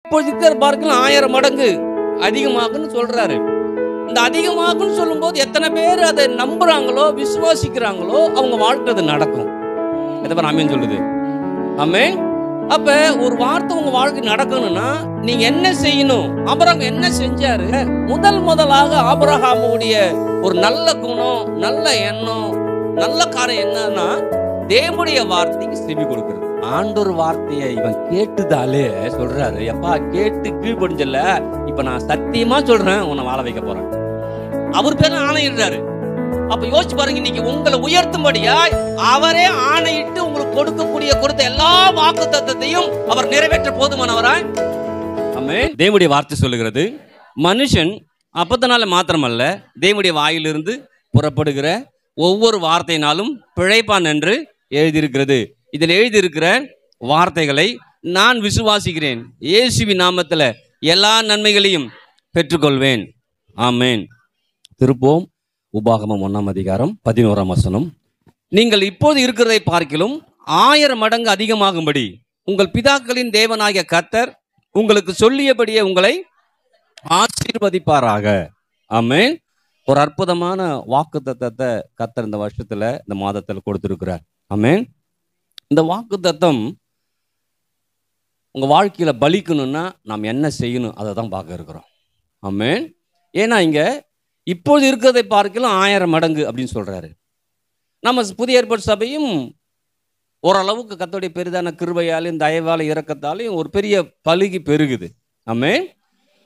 இப்போ இருக்கிற பார்க்கலாம் 1000 மடங்கு அதிகமாகுன்னு சொல்றாரு. இந்த அதிகமாகுன்னு சொல்லும் போது எத்தனை பேர் அதை நம்புறாங்களோ, விசுவாசிக்கிறாங்களோ, அவங்க வாழ்க்கை அது நடக்கும். எதை ஆமேன் சொல்லுது? ஆமேன். அப்ப ஒரு வார்த்தை உங்க வாழ்க்கை நடக்கணும்னா நீங்க என்ன செய்யணும்? ஆபிரகாம் என்ன செஞ்சாரு? முதலாக ஆபிரகாமுடைய ஒரு நல்ல குணம், நல்ல எண்ணம், நல்ல காரியம் என்னன்னா தேவனுடைய வார்த்தைக்கு செவி கொடுக்கிறது. ஆண்டவர் வார்த்தையை இவன் கேட்டுதாலே சொல்றாரு, எப்பா கேட்டு கீழ்படிஞ்சல, இப்ப நான் சத்தியமா சொல்றேன், உன்னை வாழ வைக்க போறேன். அவர் பேர் ஆணையிடுறாரு. அப்ப யோசிச்சு பாருங்க, இன்னைக்கு உங்களை உயர்த்தும்படியா அவரே ஆணையிட்டு உங்களுக்கு கொடுத்த எல்லா வாக்குத்தத்தத்தையும் அவர் நிறைவேற்ற போதுமானவராய். ஆமென். தேவனுடைய வார்த்தை சொல்லுகிறது, மனுஷன் அப்பத்தினால மாத்திரமல்ல தேவனுடைய வாயிலிருந்து புறப்படுகிற ஒவ்வொரு வார்த்தையினாலும் பிழைப்பான் என்று எழுதியிருக்கிறது. இதில் எழுதியிருக்கிற வார்த்தைகளை நான் விசுவாசிக்கிறேன். இயேசுவின் நாமத்துல எல்லா நன்மைகளையும் பெற்றுக்கொள்வேன். ஆமென். திருப்போம் உபாகமம் 1ஆம் அதிகாரம் 11ஆம் வசனம். நீங்கள் இப்போது இருக்கிறதை பார்க்கிலும் 1000 மடங்கு அதிகமாகும்படி உங்கள் பிதாக்களின் தேவனாகிய கர்த்தர் உங்களுக்கு சொல்லியபடியே உங்களை ஆசீர்வதிப்பாராக. ஆமென். ஒரு அற்புதமான வாக்குத்தத்தத்தை கர்த்தர் இந்த வருஷத்துல, இந்த மாதத்துல கொடுத்திருக்கிறார். ஆமென். இந்த வாக்குத்தத்தம் உங்க வாழ்க்கையில பலிக்கணும்னா நாம் என்ன செய்யணும் அதை தான் பார்க்க இருக்கிறோம். ஆமென். ஏன்னா இங்க இப்போது இருக்கிறதை பார்க்கலாம் 1000 மடங்கு அப்படின்னு சொல்றாரு. நம்ம புதிய ஏற்பாடு சபையும் ஓரளவுக்கு கர்த்தருடைய பெரிதான கிருபையாலையும் தயவாலையும் இரக்கத்தாலையும் ஒரு பெரிய பலுகி பெருகுது. ஆமென்.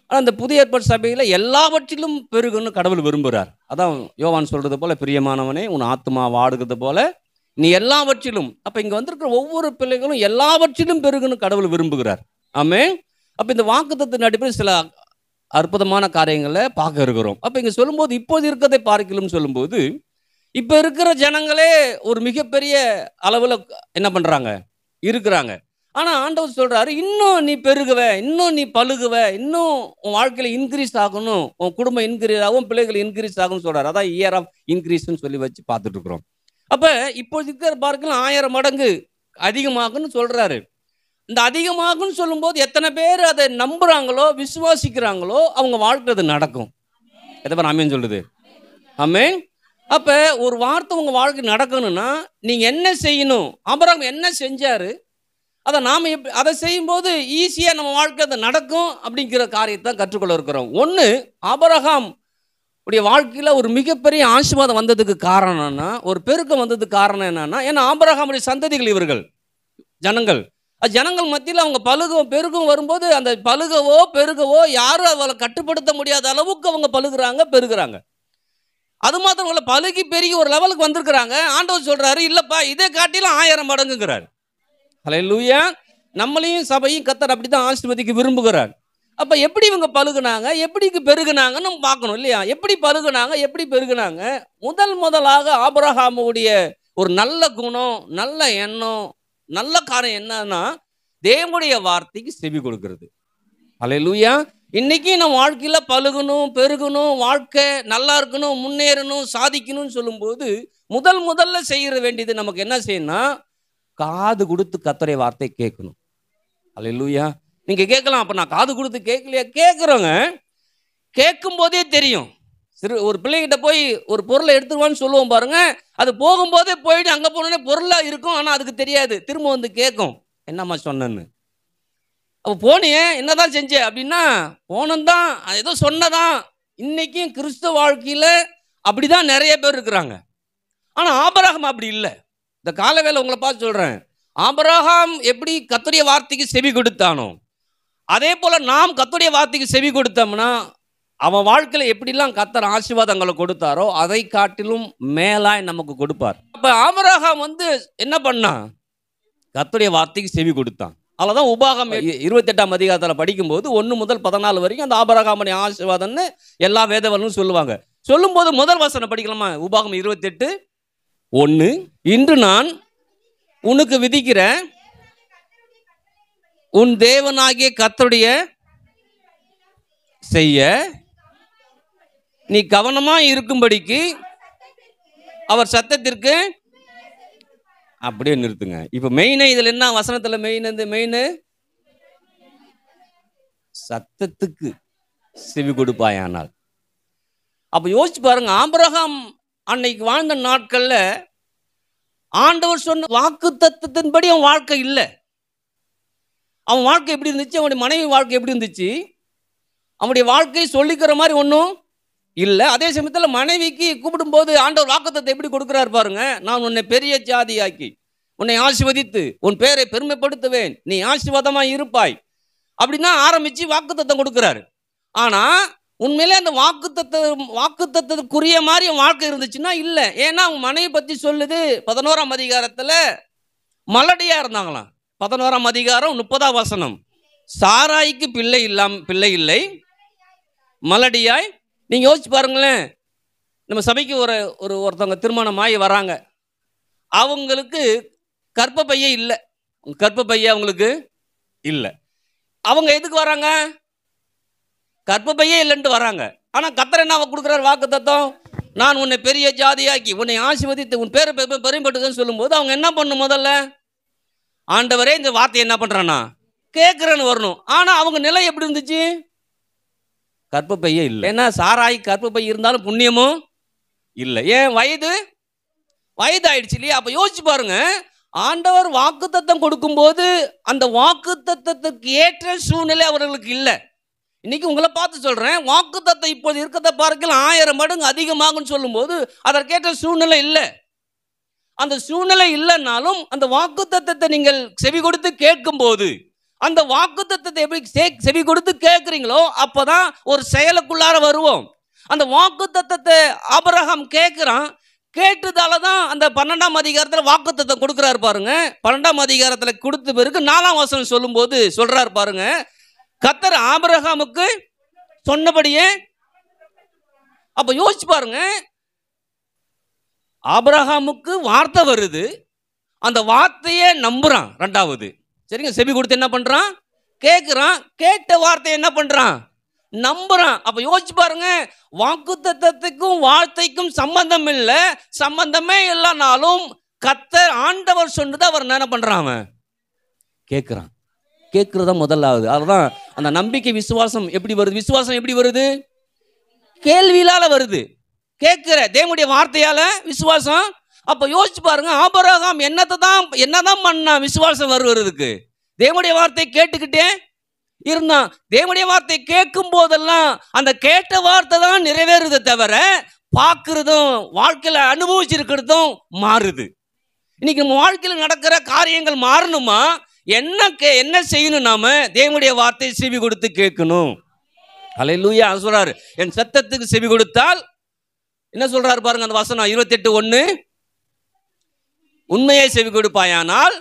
ஆனால் அந்த புதிய ஏற்பாடு சபையில எல்லாவற்றிலும் பெருகுன்னு கடவுள் விரும்புகிறார். அதான் யோவான் சொல்றது போல, பிரியமானவனே உன் ஆத்மா வாடுகிறது போல நீ எல்லாவற்றிலும். அப்ப இங்க வந்திருக்கிற ஒவ்வொரு பிள்ளைகளும் எல்லாவற்றிலும் பெருகுன்னு கடவுள் விரும்புகிறார். ஆமென். அப்ப இந்த வாக்குத்தத்தின் அடிப்படையில் சில அற்புதமான காரியங்களை பார்க்க இருக்கிறோம். அப்ப இங்க சொல்லும்போது இப்போது இருக்கிறதை பார்க்கலும் சொல்லும்போது, இப்ப இருக்கிற ஜனங்களே ஒரு மிகப்பெரிய அளவுல என்ன பண்றாங்க, இருக்கிறாங்க. ஆனா ஆண்டவர் சொல்றாரு, இன்னும் நீ பெருகுவ, இன்னும் நீ பழுகுவ, இன்னும் உன் வாழ்க்கையில இன்க்ரீஸ் ஆகணும், உன் குடும்பம் இன்க்ரீஸ் ஆகும், பிள்ளைகள் இன்க்ரீஸ் ஆகும்னு சொல்றாரு. அதான் இயர் ஆஃப் இன்க்ரீஸ்ன்னு சொல்லி வச்சு பார்த்துட்டு இருக்கிறோம். அப்ப இப்போ இருக்கிற பார்க்கலாம் 1000 மடங்கு அதிகமாகுன்னு சொல்றாரு. இந்த அதிகமாகுன்னு சொல்லும்போது எத்தனை பேர் அதை நம்புறாங்களோ, விசுவாசிக்கிறாங்களோ, அவங்க வாழ்க்கை அது நடக்கும். எதை ஆமேன் சொல்லுது? ஆமென். அப்ப ஒரு வார்த்தை உங்க வாழ்க்கை நடக்கணும்னா நீங்க என்ன செய்யணும்? ஆபிரகாம் என்ன செஞ்சாரு? அதை நாம அதை செய்யும்போது ஈஸியா நம்ம வாழ்க்கை அது நடக்கும் அப்படிங்கிற காரியத்தை கற்றுக்கொள்ள இருக்கிறோம். ஒன்று, ஆபிரகாம் உடைய வாழ்க்கையில ஒரு மிகப்பெரிய ஆசீர்வாதம் வந்ததுக்கு காரணம் என்னன்னா, ஒரு பெருக்கம் வந்ததுக்கு காரணம் என்னன்னா, ஏன்னா ஆபிரகாமுடைய சந்ததிகள் இவர்கள் ஜனங்கள். ஜனங்கள் மத்தியில் அவங்க பெருகும் வரும்போது அந்த பழுகவோ பெருகவோ யாரும் அவளை கட்டுப்படுத்த முடியாத அளவுக்கு அவங்க பழுகுறாங்க, பெருகுறாங்க. அது மாத்திரம் இல்ல, பழுகி பெருகி ஒரு லெவலுக்கு வந்திருக்கிறாங்க. ஆண்டவர் சொல்றாரு, இல்லப்பா இதை காட்டிலும் 1000 மடங்குங்கிறார். ஹல்லேலூயா. நம்மளையும் சபையும் கர்த்தர் அப்படித்தான் ஆசீர்வதிக்க விரும்புகிறார். அப்ப எப்படி இவங்க பழுகுனாங்க, எப்படி பெருகுனாங்கன்னு நம்ம பார்க்கணும் இல்லையா? எப்படி பழுகுனாங்க, எப்படி பெருகுனாங்க? முதலாக ஆபிரகாமுடைய ஒரு நல்ல குணம், நல்ல எண்ணம், நல்ல காரியம் என்னன்னா தேவனுடைய வார்த்தைக்கு செவி கொடுக்கிறது. ஹல்லேலூயா. இன்னைக்கு நம்ம வாழ்க்கையில பழுகணும், பெருகணும், வாழ்க்கை நல்லா இருக்கணும், முன்னேறணும், சாதிக்கணும்னு சொல்லும்போது முதல்ல செய்ய வேண்டியது நமக்கு என்ன செய்யணும்னா, காது கொடுத்து கர்த்தருடைய வார்த்தை கேட்கணும். ஹல்லேலூயா. நீங்க கேட்கலாம், அப்ப நான் காது கொடுத்து கேட்கலையா? கேட்குறோங்க. கேட்கும் போதே தெரியும். ஒரு பிள்ளைகிட்ட போய் ஒரு பொருளை எடுத்துருவான்னு சொல்லுவோம் பாருங்க, அது போகும்போதே போயிட்டு அங்கே போனோடனே பொருளாக இருக்கும், ஆனால் அதுக்கு தெரியாது. திரும்ப வந்து கேட்கும், என்னம்மா சொன்னேன்னு. அப்போ போனியே என்னதான் செஞ்ச அப்படின்னா, போனந்தான், ஏதோ சொன்னதான். இன்னைக்கும் கிறிஸ்தவ வாழ்க்கையில் அப்படிதான் நிறைய பேர் இருக்கிறாங்க. ஆனால் ஆபிரகாம் அப்படி இல்லை. இந்த காலவேளை உங்களை பார்த்து சொல்கிறேன், ஆபிரகாம் எப்படி கர்த்தருடைய வார்த்தைக்கு செவி கொடுத்தானோ, அதே போல நாம் கர்த்தருடைய வார்த்தைக்கு செவி கொடுத்தோம்னா அவன் வாழ்க்கையில் எப்படிலாம் கர்த்தர் ஆசீர்வாதங்களை கொடுத்தாரோ அதை காட்டிலும் மேலாய் நமக்கு கொடுப்பார். அப்ப ஆபிரகாம் என்ன பண்ணான்? கர்த்தருடைய வார்த்தைக்கு செவி கொடுத்தான். அவ்வளோதான். உபாகமம் 28ஆம் அதிகாரத்தில் படிக்கும்போது 1 முதல் 14 வரைக்கும் அந்த ஆபிரகாமுடைய ஆசீர்வாதம்னு எல்லா வேதவர்களும் சொல்லுவாங்க. சொல்லும்போது முதல் வசனம் படிக்கலாமா? உபாகமம் 28:1. இன்று நான் உனக்கு விதிக்கிற உன் தேவனாகிய கர்த்தருடைய செய்ய நீ கவனமா இருக்கும்படிக்கு அவர் சத்தத்திற்கு அப்படியே நிறுத்துங்க. இப்ப மெயின் இதுல என்ன வசனத்துல மெயின் சத்தத்துக்கு செவி கொடுப்பாயானால். அப்ப யோசிச்சு பாருங்க, ஆபிரகாம் அன்னைக்கு வாழ்ந்த நாட்கள்ல ஆண்டவர் சொன்ன வாக்கு தத்தத்தின்படி அவன் வாழ்க்கை இல்லை. அவன் வாழ்க்கை எப்படி இருந்துச்சு, அவனுடைய மனைவி வாழ்க்கை எப்படி இருந்துச்சு, அவனுடைய வாழ்க்கையை சொல்லிக்கிற மாதிரி ஒன்றும் இல்லை. அதே சமயத்தில் மனைவிக்கு கூப்பிடும்போது ஆண்டவர் வாக்குத்தத்தத்தை எப்படி கொடுக்குறாரு பாருங்க. நான் உன்னை பெரிய ஜாதியாக்கி உன்னை ஆசீர்வதித்து உன் பேரை பெருமைப்படுத்துவேன், நீ ஆசீர்வாதமாக இருப்பாய் அப்படின்னா ஆரம்பித்து வாக்குத்தத்தம் கொடுக்குறாரு. ஆனால் உண்மையிலே அந்த வாக்குத்தத்தத்துக்குரிய மாதிரி அவன் வாழ்க்கை இருந்துச்சுன்னா இல்லை. ஏன்னா அவங்க மனைவி பற்றி சொல்லுது 11ஆம் அதிகாரத்தில் மலடியாக இருந்தாங்களாம். 11ஆம் அதிகாரம் 30ஆம் வசனம். சாராய்க்கு பிள்ளை இல்லை, மலடியாய். நீங்கள் யோசிச்சு பாருங்களேன், நம்ம சபைக்கு ஒருத்தவங்க திருமணமாகி வராங்க, அவங்களுக்கு கர்ப்பப்பையே இல்லை, கர்ப்பப்பையே அவங்களுக்கு இல்லை. அவங்க எதுக்கு வராங்க? கர்ப்பப்பையே இல்லைன்ட்டு வராங்க. ஆனால் கர்த்தர் என்ன கொடுக்குறாரு வாக்குத்தத்தம்? நான் உன்னை பெரிய ஜாதியாக்கி உன்னை ஆசீர்வதித்து உன் பேரை பெருமைப்படுத்துன்னு சொல்லும்போது அவங்க என்ன பண்ணணும்? முதல்ல ஆண்டவரே இந்த வார்த்தையை என்ன பண்ணுறான்னா கேட்குறேன்னு வரணும். ஆனால் அவங்க நிலை எப்படி இருந்துச்சு? கர்ப்பப்பையே இல்லை. ஏன்னா சாராய் கர்ப்பப்பை இருந்தாலும் புண்ணியமும் இல்லை. ஏன்? வயது ஆயிடுச்சு இல்லையா? அப்போ யோசிச்சு பாருங்க, ஆண்டவர் வாக்குத்தத்தம் கொடுக்கும்போது அந்த வாக்குத்தத்தத்துக்கு ஏற்ற சூழ்நிலை அவர்களுக்கு இல்லை. இன்னைக்கு உங்களை பார்த்து சொல்றேன், வாக்குத்தத்தம் இப்போது இருக்கிறத பார்க்கலாம் 1000 மடங்கு அதிகமாகும்னு சொல்லும்போது அதற்கேற்ற சூழ்நிலை இல்லை. அந்த சூழ்நிலை இல்லைன்னாலும் அந்த வாக்குத்தத்தத்தை நீங்கள் செவி கொடுத்து கேட்கும் போது, அந்த வாக்குத்தத்தத்தை எப்படி செவி கொடுத்து கேட்குறீங்களோ அப்போதான் ஒரு செயலுக்குள்ளார வருவோம். அந்த வாக்குத்தத்தத்தை ஆபிரகாம் கேட்குறான். கேட்டதால தான் அந்த 12ஆம் அதிகாரத்தில் வாக்குத்தத்தம் கொடுக்குறாரு பாருங்க. 12ஆம் அதிகாரத்தில் கொடுத்த பிறகு 4ஆம் வசனம் சொல்லும்போது சொல்றாரு பாருங்க, கர்த்தர் ஆபிரகாமுக்கு சொன்னபடியே. அப்ப யோசிச்சு பாருங்க, ஆபிரகாமுக்கு வார்த்தை வருது, அந்த வார்த்தையை நம்புறான். 2வது சரிங்க, செவி கொடுத்து என்ன பண்றான்? கேட்குறான். கேட்ட வார்த்தையை என்ன பண்றான்? நம்புறான். அப்ப யோசிச்சு பாருங்க, வாக்குத்தத்தத்துக்கும் வார்த்தைக்கும் சம்பந்தம் இல்லை. சம்பந்தமே இல்லைனாலும் கர்த்தர் ஆண்டவர் சொன்னதை அவர் என்ன பண்றான்? அவன் கேட்குறான். கேட்கறதா முதலாவது. அதுதான் அந்த நம்பிக்கை. விசுவாசம் எப்படி வருது? விசுவாசம் எப்படி வருது? கேள்வியால வருது. கேட்கிற தேவனுடைய வார்த்தையால விசுவாசம். அப்ப யோசிச்சு பாருங்க, ஆபிரகாம் என்னதான் பண்ணா விசுவாசம் வருவதுக்கு? தேவனுடைய வார்த்தை கேட்டுக்கிட்டே இருந்தான். தேவனுடைய வார்த்தை கேட்கும் போதெல்லாம் அந்த கேட்ட வார்த்தை தான் நிறைவேறுதை தவிர பார்க்கறதும் வாழ்க்கையில அனுபவிச்சிருக்கிறதும் மாறுது. இன்னைக்கு நம்ம வாழ்க்கையில் நடக்கிற காரியங்கள் மாறணுமா? என்ன செய்யணும்? நாம தேவனுடைய வார்த்தையை செவி கொடுத்து கேட்கணும். அல்லேலூயா சொல்றாரு, என் சத்தத்துக்கு செவி கொடுத்தால் என்ன சொல்றாரு பாருங்க அந்த வசனம் 28:1, உண்மையை செவி கொடுப்பாயானால்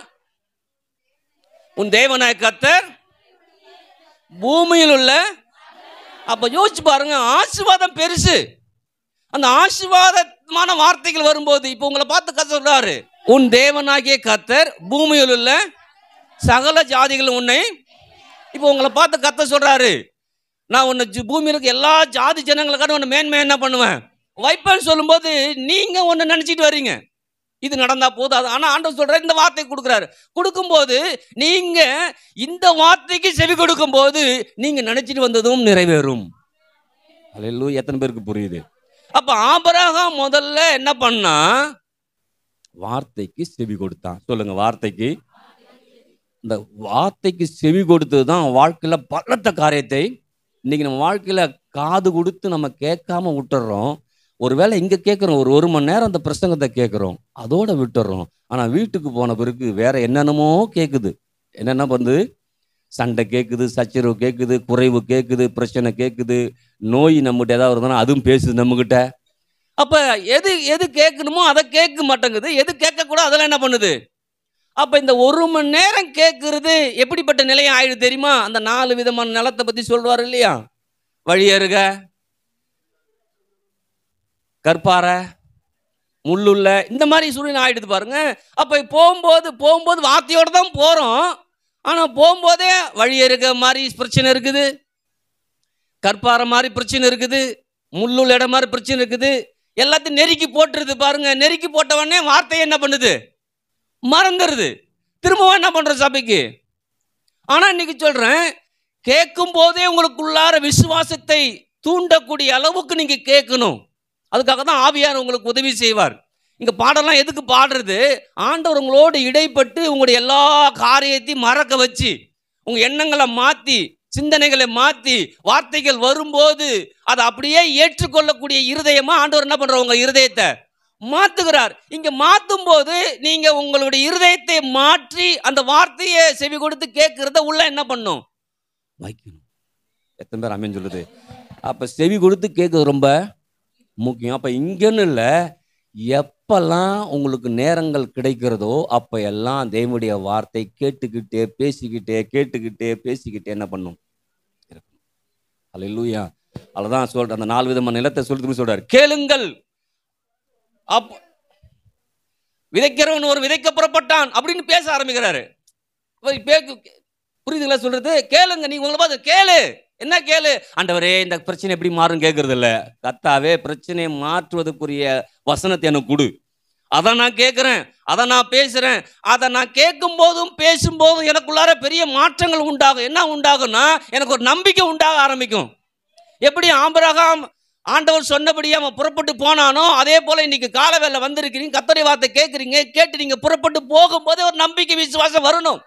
உன் தேவனாய கர்த்தர் பூமியில் உள்ள. அப்ப யோசிச்சு பாருங்க, ஆசீர்வாதம் பெருசு. அந்த ஆசீர்வாதமான வார்த்தைகள் வரும்போது இப்ப உங்களை பார்த்து கர்த்தர் சொல்றாரு, உன் தேவனாகிய கர்த்தர் பூமியில் உள்ள சகல ஜாதிகள் உன்னை. இப்போ உங்களை பார்த்து கர்த்தர் சொல்றாரு, நான் உன்னை பூமியில் இருக்க எல்லா ஜாதி ஜனங்களுக்கான உன்னை மேன்மை என்ன பண்ணுவேன் வைப்பேன்னு சொல்லும்போது நீங்க ஒன்று நினைச்சிட்டு வர்றீங்க, இது நடந்தா போதும். ஆனா ஆண்டவர் சொல்ற இந்த வார்த்தை கொடுக்குறாரு. கொடுக்கும்போது நீங்க இந்த வார்த்தைக்கு செவி கொடுக்கும் போது நீங்க நினைச்சிட்டு வந்ததும் நிறைவேறும். அல்லேலூயா. எத்தனை பேருக்கு புரியுது? அப்ப ஆபிரகாம் முதல்ல என்ன பண்ணா? வார்த்தைக்கு செவி கொடுத்தான். சொல்லுங்க, வார்த்தைக்கு. இந்த வார்த்தைக்கு செவி கொடுத்தது தான் வாழ்க்கையில பலத்த காரியத்தை. இன்னைக்கு நம்ம வாழ்க்கையில காது கொடுத்து நம்ம கேட்காம விட்டுறோம். ஒருவேளை இங்க கேட்குறோம், ஒரு மணி நேரம் அந்த பிரசங்கத்தை கேட்குறோம், அதோட விட்டுறோம். ஆனா வீட்டுக்கு போன பிறகு வேற என்னென்னமோ கேட்குது. என்னென்ன பண்ணுது? சண்டை கேட்குது, சச்சரவு கேட்குது, குறைவு கேட்குது, பிரச்சனை கேட்குது, நோய் நம்மகிட்ட ஏதாவது வருதுன்னா அதுவும் பேசுது நம்மகிட்ட. அப்ப எது கேட்கணுமோ அதை கேட்க மாட்டேங்குது, எது கேட்கக்கூடாது அதெல்லாம் என்ன பண்ணுது? அப்ப இந்த 1 மணி நேரம் கேட்கறது எப்படிப்பட்ட நிலையம் ஆயிடுது தெரியுமா? அந்த 4 விதமான நிலத்தை பத்தி சொல்றாரு இல்லையா? வழியருக, கற்பாறை, முள்ளுள்ள, இந்த மாதிரி சூழ்நிலை ஆயிடுது பாருங்க. அப்ப போகும்போது வார்த்தையோட தான் போறோம். ஆனா போகும்போதே வழியருக மாதிரி பிரச்சனை இருக்குது, கற்பாறை மாதிரி பிரச்சனை இருக்குது, முள்ளுள்ள இடம் மாதிரி பிரச்சனை இருக்குது. எல்லாத்தையும் நெருக்கி போட்டுருது பாருங்க. நெருக்கி போட்ட உடனே வார்த்தையை என்ன பண்ணுது? மறந்துடுது. திரும்பவும் என்ன பண்ற சபைக்கு? ஆனா இன்னைக்கு சொல்றேன், கேட்கும் போதே உங்களுக்குள்ளார விசுவாசத்தை தூண்டக்கூடிய அளவுக்கு நீங்க கேட்கணும். அதுக்காக தான் ஆவியார் உங்களுக்கு உதவி செய்வார். இங்க பாடலாம் எதுக்கு பாடுறது? ஆண்டவர் உங்களோடு இடைப்பட்டு உங்களுடைய எல்லா காரியத்தையும் மறக்க வச்சு, உங்க எண்ணங்களை மாத்தி, சிந்தனைகளை மாத்தி, வார்த்தைகள் வரும்போது அதை அப்படியே ஏற்றுக்கொள்ளக்கூடிய இருதயமா ஆண்டவர் என்ன பண்ற? உங்க இருதயத்தை மாத்துகிறார். இங்க மாத்தும் போது நீங்க உங்களுடைய இருதயத்தை மாற்றி அந்த வார்த்தையை செவி கொடுத்து கேட்கிறத உள்ள என்ன பண்ணும்? வைக்கணும். எத்தனை பேர் அமேன் சொல்லுது? அப்ப செவி கொடுத்து கேட்கறது ரொம்ப முக்கியம். அப்ப இங்கன்னு இல்லை, எப்பெல்லாம் உங்களுக்கு நேரங்கள் கிடைக்கிறதோ அப்ப எல்லாம் தேவனுடைய வார்த்தை கேட்டுக்கிட்டே பேசிக்கிட்டே என்ன பண்ணும்? அல்லேலூயா. அதுதான் சொல்ற அந்த 4 விதமான நிலத்தை சொல்றாரு. கேளுங்கள். அப்ப விதைக்கிறவன் ஒரு விதைக்க புறப்பட்டான் அப்படின்னு பேச ஆரம்பிக்கிறாரு. புரியுதுங்களா சொல்றது? கேளுங்க. நீ உங்களை பார்த்து கேளு. என்ன கேளு? ஆண்டவரே இந்த பிரச்சனை எப்படி மாறும் கேட்கறது இல்ல. கர்த்தாவே பிரச்சனையை மாற்றுவதற்குரிய வசனத்தை எனக்கு கொடு. அதை நான் கேட்கிறேன், அதை நான் பேசுறேன். அதை நான் கேட்கும் போதும் பேசும்போதும் எனக்குள்ளார பெரிய மாற்றங்கள் உண்டாகும். என்ன உண்டாகும்னா, எனக்கு ஒரு நம்பிக்கை உண்டாக ஆரம்பிக்கும். எப்படி ஆபிரகாம் ஆண்டவர் சொன்னபடியே அவன் புறப்பட்டு போனானோ, அதே போல இன்னைக்கு கால வேலை வந்திருக்கிறீங்க, கர்த்தருடைய வார்த்தை கேட்குறீங்க, கேட்டு நீங்க புறப்பட்டு போகும்போது ஒரு நம்பிக்கை விசுவாசம் வரணும்.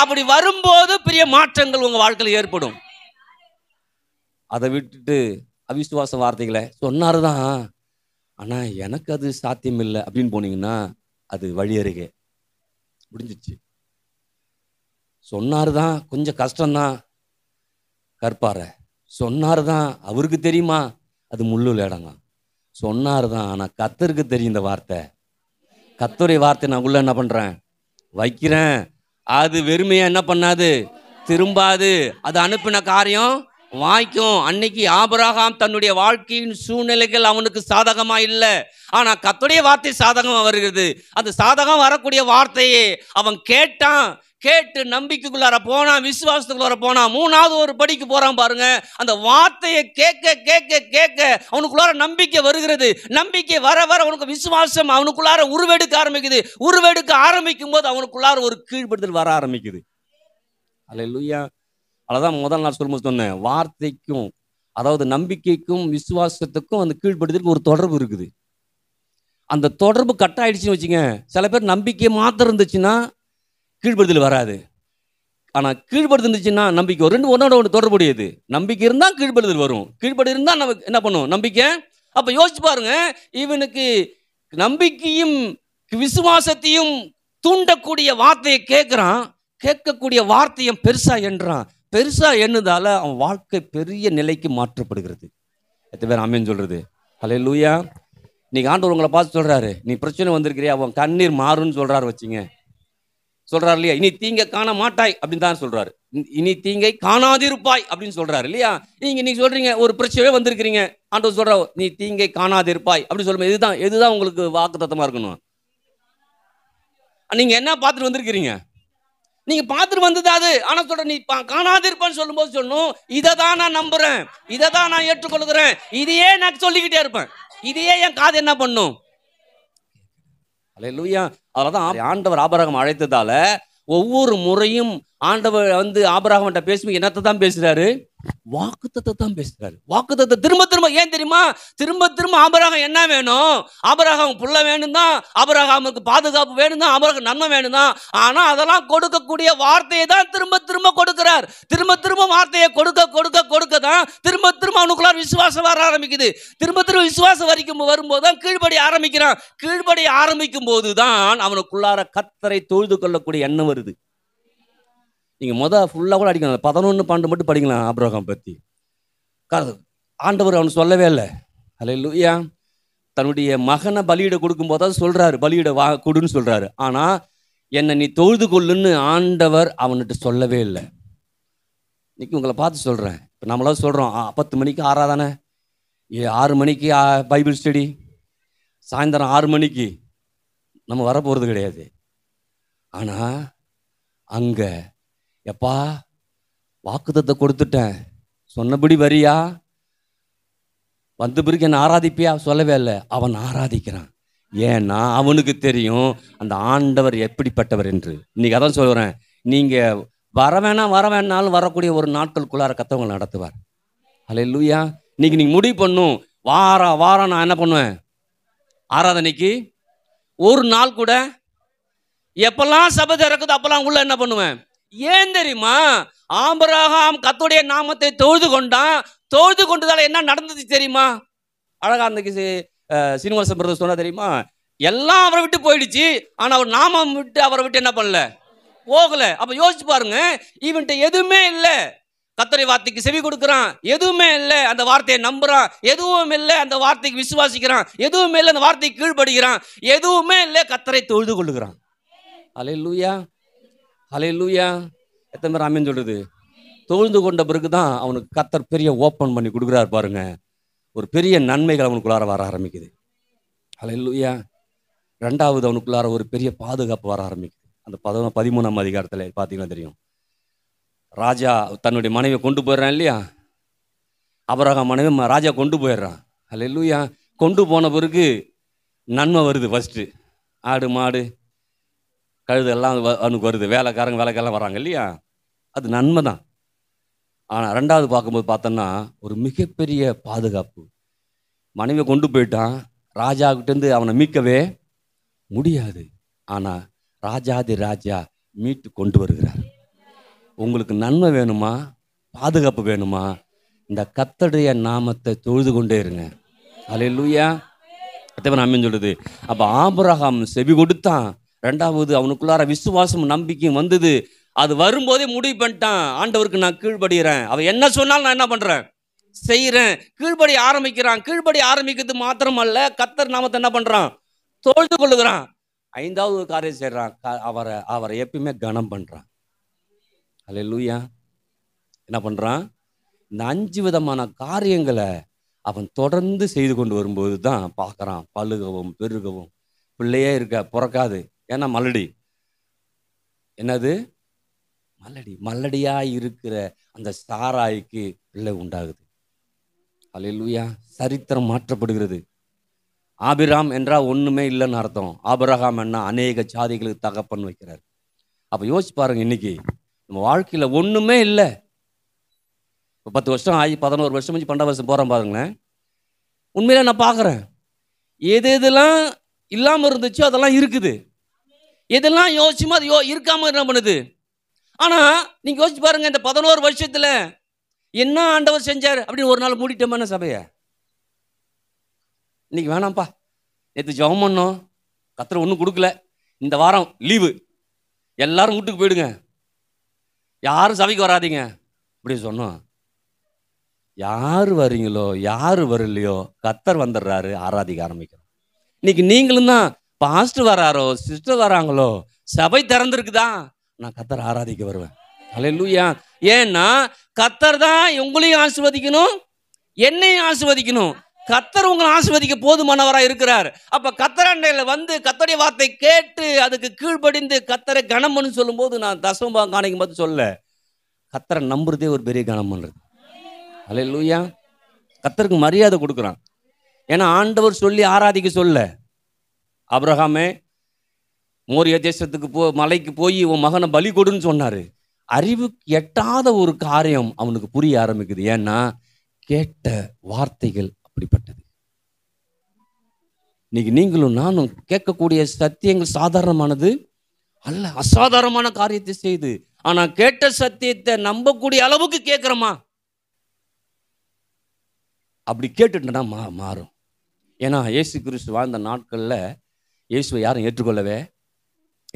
அப்படி வரும்போது பெரிய மாற்றங்கள் உங்க வாழ்க்கையில் ஏற்படும். அதை விட்டுட்டு அவிசுவாச வார்த்தைகளை சொன்னாருதான், ஆனா எனக்கு அது சாத்தியம் இல்லை அப்படின்னு போனீங்கன்னா அது வழி அருகே முடிஞ்சிச்சு. சொன்னாருதான், கொஞ்சம் கஷ்டம்தான், கற்பாறை சொன்னாருதான், அவருக்கு தெரியுமா, அது முள்ளு இடங்க. சொன்னாருதான், ஆனா கர்த்தருக்கு தெரியும் இந்த வார்த்தை. கர்த்தருடைய வார்த்தை நான் உள்ள என்ன பண்றேன்? வைக்கிறேன். அது வெறுமையா என்ன பண்ணாது? திரும்பாது. அது அனுப்பின காரியம் வாய்க்கும். அன்னைக்கு ஆபிரகாம் தன்னுடைய வாழ்க்கையின் சூழ்நிலைகள் அவனுக்கு சாதகமா இல்லை, ஆனா கர்த்தருடைய வார்த்தை சாதகமா வருகிறது. அந்த சாதகம் வரக்கூடிய வார்த்தையை அவன் கேட்டான். கேட்டு நம்பிக்கைக்குள்ளார போனான், விசுவாசத்துக்குள்ளார போனான். 3வது ஒரு படிக்கு போறான் பாருங்க. அந்த வார்த்தையை கேட்க கேட்க கேட்க அவனுக்குள்ளார நம்பிக்கை வருகிறது. நம்பிக்கை வர வர அவனுக்கு விசுவாசம் அவனுக்குள்ளார உருவெடுக்க ஆரம்பிக்குது. உருவெடுக்க ஆரம்பிக்கும் போது அவனுக்குள்ளார ஒரு கீழ்ப்படுதல் வர ஆரம்பிக்குது. அல்லேலூயா. அதான் முதல் நாள் சொல்லும்போது சொன்னேன், வார்த்தைக்கும் அதாவது நம்பிக்கைக்கும் விசுவாசத்துக்கும் அந்த கீழ்ப்படுதலுக்கு ஒரு தொடர்பு இருக்குது. அந்த தொடர்பு கட் ஆயிடுச்சுன்னு வச்சுங்க. சில பேர் நம்பிக்கை மாத்திரம் இருந்துச்சுன்னா கீழ்ப்படுதல் வராது, ஆனா கீழ்ப்படுதல் இருந்துச்சுன்னா நம்பிக்கை வரும். 2 ஒன்னோட ஒன்று தொடர்புடையது. நம்பிக்கை இருந்தா கீழ்ப்படுதல் வரும், கீழ்ப்படுதல் இருந்தா நமக்கு என்ன பண்ணும்? நம்பிக்கை. அப்ப யோசிச்சு பாருங்க, இவனுக்கு நம்பிக்கையும் விசுவாசத்தையும் தூண்டக்கூடிய வார்த்தையை கேட்கிறான். கேட்கக்கூடிய வார்த்தையும் பெருசா என்றான். பெருசா எண்ணுதால அவன் வாழ்க்கை பெரிய நிலைக்கு மாற்றப்படுகிறது. எத்தனை பேர் ஆமென் சொல்றது? அல்லேலூயா. இன்னைக்கு ஆண்டவர் உங்களை பார்த்து சொல்றாரு, நீ பிரச்சனை வந்திருக்கிறியா, அவன் கண்ணீர் மாறுன்னு சொல்றாரு வச்சுங்க. சொல்றாரு இல்லையா? இனி தீங்க காண மாட்டாய் அப்படின்னு தான் சொல்றாரு. இனி தீங்கை காணாதிருப்பாய் அப்படின்னு சொல்றாரு இல்லையா? நீங்க சொல்றீங்க ஒரு பிரச்சனையே வந்திருக்கிறீங்க, ஆண்டவர் சொல்ற நீ தீங்கை காணாதிருப்பாய் அப்படின்னு சொல்லும்போது எதுதான் உங்களுக்கு வாக்குத்தத்தமா இருக்கணும்? நீங்க என்ன பார்த்துட்டு வந்திருக்கிறீங்க? நீங்க பார்த்துட்டு வந்தது அது. ஆனா சொல்ற நீ காணாதிருப்பான்னு சொல்லும் போது சொல்லணும், இதை தான் நான் நம்புறேன், இதை தான் நான் ஏற்றுக்கொள்கிறேன், இதையே நான் சொல்லிக்கிட்டே இருப்பேன், இதையே என் காது என்ன பண்ணும்? அல்லேலூயா. அதனாலதான் ஆண்டவர் ஆபிரகாம் அழைத்ததால ஒவ்வொரு முறையும் ஆண்டவர் ஆபிரகாம்கிட்ட பேசும்போது என்னத்தை தான் பேசுறாரு? வாக்குத்தத்தத்தை தான் பேசுறாரு. வாக்குத்தத்தை திரும்ப திரும்ப. ஏன் தெரியுமா? திரும்ப திரும்ப ஆபிரகாம் என்ன வேணும்? ஆபிரகாம் புள்ள வேணும் தான், ஆபிரகாமுக்கு பாதுகாப்பு வேணும் தான், ஆபிரகாம் நன்மை வேணும் தான். ஆனா அதெல்லாம் கொடுக்கக்கூடிய வார்த்தையை தான் திரும்ப திரும்ப கொடுக்கிறார். திரும்ப திரும்ப வார்த்தையை கொடுக்க கொடுக்க கொடுக்க தான் திரும்ப திரும்ப அவனுக்குள்ளார விசுவாசம் வர ஆரம்பிக்குது. திரும்ப திரும்ப விசுவாசம் வரும்போது தான் கீழ்படி ஆரம்பிக்கிறான். கீழ்படி ஆரம்பிக்கும் போதுதான் அவனுக்குள்ளார கர்த்தரை தொழுது கொள்ளக்கூடிய எண்ணம் வருது. நீங்க ஃபுல்லா கூட அடிக்கலாம், 11, 12 மட்டும் படிக்கலாம் ஆபிரகாம் பத்தி. ஆண்டவர் அவனு சொல்லவே இல்லை. அல்லேலூயா. தன்னுடைய மகனை பலியிட கொடுக்கும் போதாவது சொல்றாரு, பலியிட கொடுன்னு சொல்றாரு. ஆனா என்னை நீ தொழுது கொள்ளுன்னு ஆண்டவர் அவன்கிட்ட சொல்லவே இல்லை. இன்னைக்கு உங்களை பார்த்து சொல்றேன். இப்போ நம்மளாவது சொல்றோம் 10 மணிக்கு ஆராதனை, 6 மணிக்கு பைபிள் ஸ்டடி, சாயந்தரம் 6 மணிக்கு நம்ம வர போறது கிடையாது. ஆனா அங்க எப்பா வாக்குத்தத்தை கொடுத்துட்டேன், சொன்னபடி வரியா, வந்த பிறகு என்ன ஆராதிப்பியா? சொல்லவே இல்லை. அவன் ஆராதிக்கிறான். ஏன்னா அவனுக்கு தெரியும் அந்த ஆண்டவர் எப்படிப்பட்டவர் என்று. இன்னைக்கு அதான் சொல்றேன், நீங்க வர வேணாலும் வரக்கூடிய ஒரு நாட்களுக்குள்ளார கர்த்தர் நடத்துவார். அல்லேலூயா. இன்னைக்கு நீங்க முடிவு பண்ணும், வாரம் நான் என்ன பண்ணுவேன், ஆராதனைக்கு ஒரு நாள் கூட எப்பெல்லாம் சபை திறக்குது அப்பெல்லாம் உள்ள என்ன பண்ணுவேன். ஏன் தெரியுமா? ஆபிரகாம் கர்த்தருடைய நாமத்தை தொழுது கொண்டான். தொழுது கொண்டதால என்ன நடந்தது தெரியுமா? அழகா அன்னைக்கு சீனிவாச பிரதர் சொன்னா தெரியுமா? எல்லாம் அவரை விட்டு போயிடுச்சு, ஆனா அவர் நாமம் விட்டு அவரை விட்டு என்ன பண்ணல, போகல. அப்ப யோசிச்சு பாருங்க, இவன்ட்ட எதுவுமே இல்லை. கர்த்தருடைய வார்த்தைக்கு செவி கொடுக்கிறான், எதுவுமே இல்லை. அந்த வார்த்தையை நம்புறான், எதுவும் இல்லை. அந்த வார்த்தைக்கு விசுவாசிக்கிறான், எதுவுமே இல்லை. அந்த வார்த்தைக்கு கீழ்படுகிறான், எதுவுமே இல்லை. கர்த்தரை தொழுது கொள்ளுகிறான். அல்லேலூயா, அல்லேலூயா. எத்தனை பேர் ஆமென் சொல்றது? தொழுது கொண்ட பிறகுதான் அவனுக்கு கர்த்தர் பெரிய ஓப்பன் பண்ணி கொடுக்குறாரு பாருங்க. ஒரு பெரிய நன்மைகள் அவனுக்குள்ளார வர ஆரம்பிக்குது. அல்லேலூயா. ரெண்டாவது அவனுக்குள்ளார ஒரு பெரிய பாதுகாப்பு வர ஆரம்பிக்குது. அந்த 13ஆம் அதிகாரத்தில் பார்த்தீங்கன்னா தெரியும். ராஜா தன்னுடைய மனைவியை கொண்டு போயிடுறான் இல்லையா? ஆபிரகாம் மனைவி ராஜா கொண்டு போயிடுறான். அல்லேலூயா. கொண்டு போன பிறகு நன்மை வருது. ஃபர்ஸ்ட் ஆடு மாடு கழுது எல்லாம் அவனுக்கு வருது. வேலைக்காரங்க வராங்க இல்லையா? அது நன்மை தான். ஆனால் ரெண்டாவது பார்க்கும்போது பார்த்தோன்னா ஒரு மிகப்பெரிய பாதுகாப்பு. மனைவியை கொண்டு போயிட்டான், ராஜாக்கிட்டேருந்து அவனை மீட்கவே முடியாது. ஆனால் ராஜாதி ராஜா மீட்டு கொண்டு வருகிறார். உங்களுக்கு நன்மை வேணுமா, பாதுகாப்பு வேணுமா, இந்த கர்த்தருடைய நாமத்தை தொழுது கொண்டே இருங்க. அல்லேலூயா. கர்த்தர் ஆமென் சொல்லுது. அப்போ ஆபிரகாம் செவி கொடுத்தான். ரெண்டாவது அவனுக்குள்ளார விசுவாசம் நம்பிக்கையும் வந்தது. அது வரும்போதே முடிவு பண்ணிட்டான், ஆண்டவருக்கு நான் கீழ்படுகிறேன். அவன் என்ன சொன்னாலும் நான் என்ன பண்றேன், செய்யறேன். கீழ்படி ஆரம்பிக்கிறான். கீழ்படி ஆரம்பிக்கிறது மாத்திரம் அல்ல, கர்த்தர் நாமத்தை என்ன பண்றான், தொழுது கொள்ளுகிறான். ஐந்தாவது ஒரு காரியம் செய்யறான், அவரை எப்பயுமே கனம் பண்றான். அல்லேலூயா. என்ன பண்றான், இந்த 5 விதமான காரியங்களை அவன் தொடர்ந்து செய்து கொண்டு வரும்போது தான் பார்க்கறான். பழுகவும் பெருகவும் பிள்ளையே இருக்க பிறக்காது. ஏன்னா மலடி, என்னது மல்லடியா இருக்கிற அந்த சாராய்க்கு பிள்ளை உண்டாகுது. அல்லேலூயா. சரித்திரம் மாற்றப்படுகிறது. ஆபிராம் என்றால் ஒண்ணுமே இல்லைன்னு அர்த்தம். ஆபிரகாம் என்ன அநேக ஜாதிகளுக்கு தகப்பன் வைக்கிறார். அப்ப யோசிச்சு பாருங்க, இன்னைக்கு நம்ம வாழ்க்கையில ஒண்ணுமே இல்லை. இப்போ 10 வருஷம் ஆகி 11 வருஷம் 12 வருஷம் போறேன் பாருங்களேன். உண்மையில நான் பார்க்குறேன், எதெல்லாம் இல்லாமல் இருந்துச்சோ அதெல்லாம் இருக்குது. எதெல்லாம் யோசிச்சுமோ அது இருக்காம என்ன பண்ணுது. ஆனா நீங்க யோசிச்சு பாருங்க, இந்த 11 வருஷத்துல என்ன ஆண்டவர் செஞ்சார் அப்படின்னு ஒரு நாள் மூடிட்டோமான சபையை. இன்னைக்கு வேணாம்ப்பா, நேற்று ஜெபம் பண்ணோம், கர்த்தர் ஒன்றும் கொடுக்கல, இந்த வாரம் லீவு, எல்லாரும் வீட்டுக்கு போயிடுங்க, யாரும் சபைக்கு வராதிங்க அப்படி சொன்னோம். யார் வரீங்களோ யார் வரலையோ கர்த்தர் வந்துடுறாரு, ஆராதிக்க ஆரம்பிக்கிறோம். இன்னைக்கு நீங்களும் தான், பாஸ்டர் வராரோ சிஸ்டர் வராங்களோ சபை திறந்துருக்குதா, நான் கர்த்தர் ஆராதிக்க வருவேன். அல்லேலூயா. ஏன்னா கர்த்தர் தான் உங்களையும் ஆசீர்வதிக்கணும், என்னையும் ஆசீர்வதிக்கணும். கர்த்தர் உங்களை ஆசீர்வதிக்க போதுமானவராக இருக்கிறார். அப்ப கர்த்தரண்டையில வந்து கர்த்தருடைய வார்த்தை கேட்டு அதுக்கு கீழ்ப்படிந்து கர்த்தரை கனம் பண்ணு சொல்லும் போது, நான் தசம காணிக்கும் போது சொல்ல, கர்த்தரை நம்புறதே ஒரு பெரிய கனம் பண்றது. அல்லேலூயா. கர்த்தருக்கு மரியாதை கொடுக்குறான். ஏன்னா ஆண்டவர் சொல்லி ஆராதிக்க சொல்ல, ஆபிரகாமே மோரிய தேசத்துக்கு மலைக்கு போய் உன் மகனை பலி கொடுன்னு சொன்னாரு. அறிவுக்கு எட்டாத ஒரு காரியம் அவனுக்கு புரிய ஆரம்பிக்குது. ஏன்னா கேட்ட வார்த்தைகள் அப்படிப்பட்டது. இன்னைக்கு நீங்களும் நானும் கேட்கக்கூடிய சத்தியங்கள் சாதாரணமானது அல்ல, அசாதாரணமான காரியத்தை செய்து. ஆனா கேட்ட சத்தியத்தை நம்பக்கூடிய அளவுக்கு கேட்கிறோமா? அப்படி கேட்டுட்டா மாறும். ஏன்னா இயேசு கிறிஸ்து வாழ்ந்த நாட்கள்ல இயேசுவை யாரும் ஏற்றுக்கொள்ளவே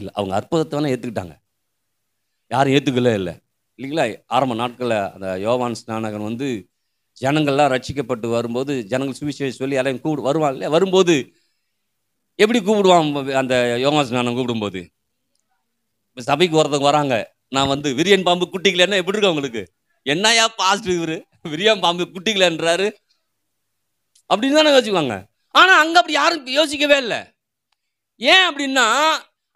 இல்லை. அவங்க அற்புதத்தை வேணா ஏற்றுக்கிட்டாங்க, யாரும் ஏற்றுக்கவே இல்லை இல்லைங்களா? ஆரம்ப நாட்களில் அந்த யோவான் ஸ்நானகன் வந்து ஜனங்கள்லாம் ரட்சிக்கப்பட்டு வரும்போது, ஜனங்கள் சுவிசேஷம் சொல்லி எல்லாரும் வருவான் இல்லையா? வரும்போது எப்படி கூப்பிடுவான் அந்த யோவான் ஸ்நானகன் கூப்பிடும்போது? இப்போ சபைக்கு ஒருத்தவங்க வராங்க, நான் வந்து விரியன் பாம்பு குட்டிக்கலன்னா எப்படி இருக்கு அவங்களுக்கு? என்னையா பாசிட்டிவ் இவரு, விரியன் பாம்பு குட்டிக்கலன்றாரு அப்படின்னு தானே யோசிக்குவாங்க. ஆனால் அங்கே அப்படி யாரும் யோசிக்கவே இல்லை. ஏன் அப்படின்னா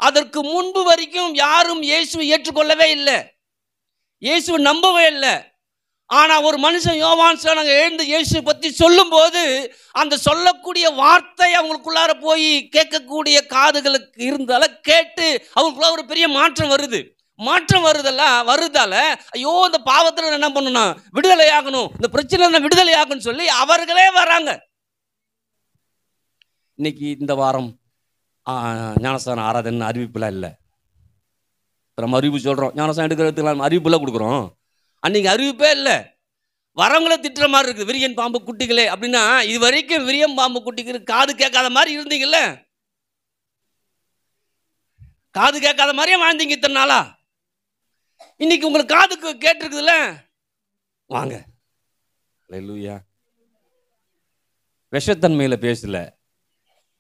அதற்கு முன்பு வரைக்கும் யாரும் இயேசுவை ஏற்றுக்கொள்ளவே இல்லை, இயேசுவை நம்பவே இல்லை. ஆனா ஒரு மனுஷன் யோவான் ஸ்நானகன் எழுந்து இயேசுவை பற்றி சொல்லும் போது, அந்த சொல்லக்கூடிய வார்த்தை அவங்களுக்குள்ளார போய் கேட்கக்கூடிய காதுகளுக்கு இருந்தால கேட்டு அவங்களுக்குள்ள ஒரு பெரிய மாற்றம் வருது. மாற்றம் வருதால ஐயோ இந்த பாவத்தில் என்ன பண்ணணும், விடுதலை ஆகணும், இந்த பிரச்சனை விடுதலை ஆகணும்னு சொல்லி அவர்களே வராங்க. இன்னைக்கு இந்த வாரம் ஞானஸ்தான ஆராதனை அறிவிப்புலாம் இல்லை. நம்ம அறிவிப்பு சொல்கிறோம், ஞானஸ்தானம் எடுக்கிறதுக்கு நம்ம அறிவிப்புலாம் கொடுக்குறோம். அன்னைக்கு அறிவிப்பே இல்லை. வரவங்கள திட்டுற மாதிரி இருக்குது. விரியன் பாம்பு குட்டிகளே அப்படின்னா, இது வரைக்கும் விரியன் பாம்பு குட்டிகளுக்கு காது கேட்காத மாதிரி இருந்தீங்கல்ல, காது கேட்காத மாதிரியே வாழ்ந்தீங்க இத்தனை நாளா. இன்னைக்கு உங்களுக்கு காதுக்கு கேட்டிருக்குதுல்ல, வாங்க. அல்லேலூயா. விஷத்தன்மையில பேசல,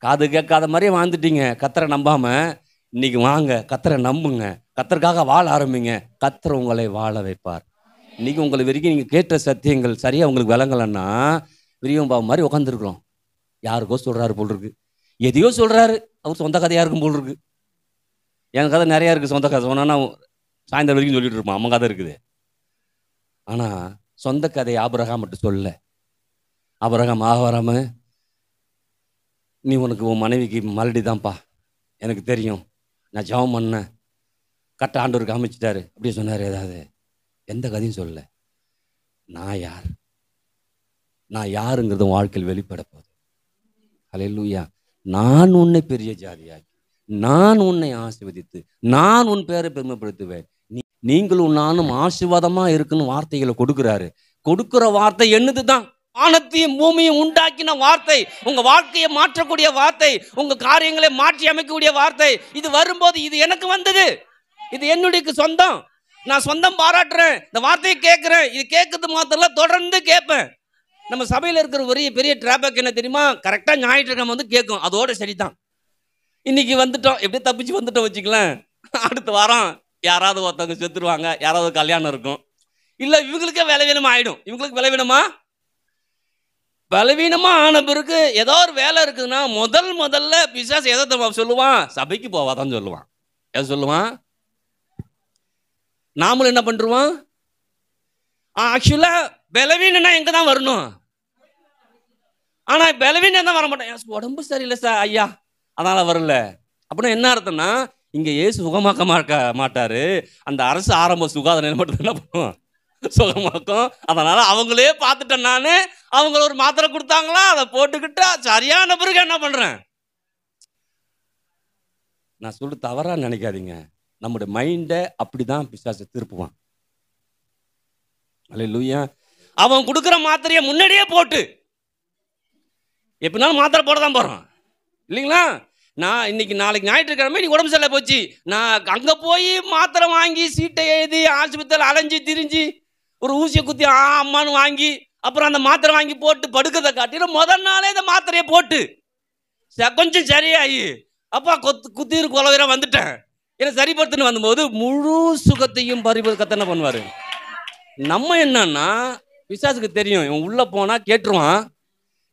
காது கேட்காத மாதிரியே வாழ்ந்துட்டீங்க. கர்த்தரை நம்பாம இன்னைக்கு வாங்க, கர்த்தரை நம்புங்க, கர்த்தருக்காக வாழ ஆரம்பிங்க. கர்த்தர் உங்களை வாழ வைப்பார். இன்னைக்கு உங்களை வரைக்கும் நீங்கள் கேட்ட சத்தியங்கள் சரியா உங்களுக்கு விளங்கலன்னா விரியம் பாவம் மாதிரி உட்காந்துருக்குறோம். யாருக்கோ சொல்றாரு போல் இருக்கு, எதையோ சொல்றாரு, அவர் சொந்த கதையா இருக்கும் போல் இருக்கு. என் கதை நிறையா இருக்குது, சொந்த கதை சொன்னா சாயந்தரம் வரைக்கும் சொல்லிட்டு இருப்போம், அம்மா கதை இருக்குது. ஆனால் சொந்த கதை ஆபிரகாம் மட்டும் சொல்ல. ஆபிரகாம் ஆகாம நீ உனக்கு உன் மனைவிக்கு மலடி தான்ப்பா, எனக்கு தெரியும், நான் ஜெபம் பண்ணேன், கட்ட ஆண்டவருக்கு காமிச்சிட்டாரு அப்படி சொன்னார். ஏதாவது எந்த கதையும் சொல்லல. நான் யாருங்கிறது வாழ்க்கையில் வெளிப்பட போகுது. அல்லேலூயா. நான் உன்னை பெரிய ஜாதியாக்கி, நான் உன்னை ஆசீர்வதித்து, நான் உன் பேரை பெருமைப்படுத்துவேன், நீங்களும் நானும் ஆசீர்வாதமா இருக்குன்னு வார்த்தைகளை கொடுக்குறாரு. கொடுக்குற வார்த்தை என்னது தான்? வானத்தையும் பூமியும் உண்டாக்கின வார்த்தை, உங்க வாழ்க்கையை மாற்றக்கூடிய வார்த்தை, உங்க காரியங்களை மாற்றி அமைக்கக்கூடிய வார்த்தை. இது வரும்போது இது எனக்கு வந்தது, இது என்னுடைய சொந்தம், நான் சொந்தம் பாராட்டுறேன், இந்த வார்த்தையை கேட்கிறேன். இது கேட்கறது மாத்திரம் தொடர்ந்து கேட்பேன். நம்ம சபையில் இருக்கிற பெரிய டிராபேக் என்ன தெரியுமா? கரெக்டாக ஞாயிற்றுக்கிழமை வந்து கேட்கும், அதோட சரிதான். இன்னைக்கு வந்துட்டோம், எப்படியே தப்பிச்சு வந்துட்டோம் வச்சுக்கலாம். அடுத்த வாரம் யாராவது ஒருத்தவங்க செத்துருவாங்க, யாராவது கல்யாணம் இருக்கும், இல்லை இவங்களுக்கே பலவீனமா ஆயிடும். இவங்களுக்கு பலவீனமா ஆன பிறகு ஏதோ ஒரு வேலை இருக்குதுன்னா முதல்ல பிசாசு எதை சொல்லுவான்? சபைக்கு போவாதான் சொல்லுவான். எதை சொல்லுவான்? நாமளும் என்ன பண்றோம்? ஆக்சுவலா பலவீனம்னா எங்க தான் வரணும், ஆனா பலவீனம் தான் வர மாட்டேன். உடம்பு சரியில்லை சார் ஐயா, அதனால வரல. அப்படின்னா என்ன அர்த்தம்னா, இங்க ஏசு சுகமாக்க மாட்டாரு, அந்த அரசு ஆரம்ப சுகாதார நிலையம் மட்டும் என்ன பண்ணுவோம்? சுகமாக்கும். அதனால அவங்களே பார்த்துட்டேன் நானு, அவங்க ஒரு மாத்திரை கொடுத்தாங்களா, அதை போட்டுக்கிட்டா சரியான பிறகு என்ன பண்றேன்? நான் சொல்ல தவறா நினைக்காதீங்க, நம்முடைய மைண்டை அப்படிதான் பிசாசு திருப்புவான். அல்லேலூயா. அவன் கொடுக்குற மாத்திரையை முன்னாடியே போட்டு எப்படினாலும் மாத்திரை போட தான் போறான் இல்லைங்களா? நான் இன்னைக்கு நாளைக்கு ஞாயிற்றுக்கிழமை நீ உடம்பு சரியில்லை போச்சு, நான் அங்கே போய் மாத்திரை வாங்கி சீட்டை எழுதி ஆஸ்பத்திரியில் அலைஞ்சி திரிஞ்சு ஒரு ஊசியை குத்தி அம்மானு வாங்கி அப்புறம் அந்த மாத்திரை வாங்கி போட்டு படுக்கிறத காட்டிலும் முதல் நாளே இந்த மாத்திரையை போட்டு கொஞ்சம் சரியாகி அப்பா குத்திரு கொலவீரம் வந்துட்டேன் என்னை சரிப்படுத்துன்னு வந்தபோது முழு சுகத்தையும் கத்தனை பண்ணுவார். நம்ம என்னன்னா பிசாசுக்கு தெரியும், இவன் உள்ளே போனால் கேட்டுருவான்,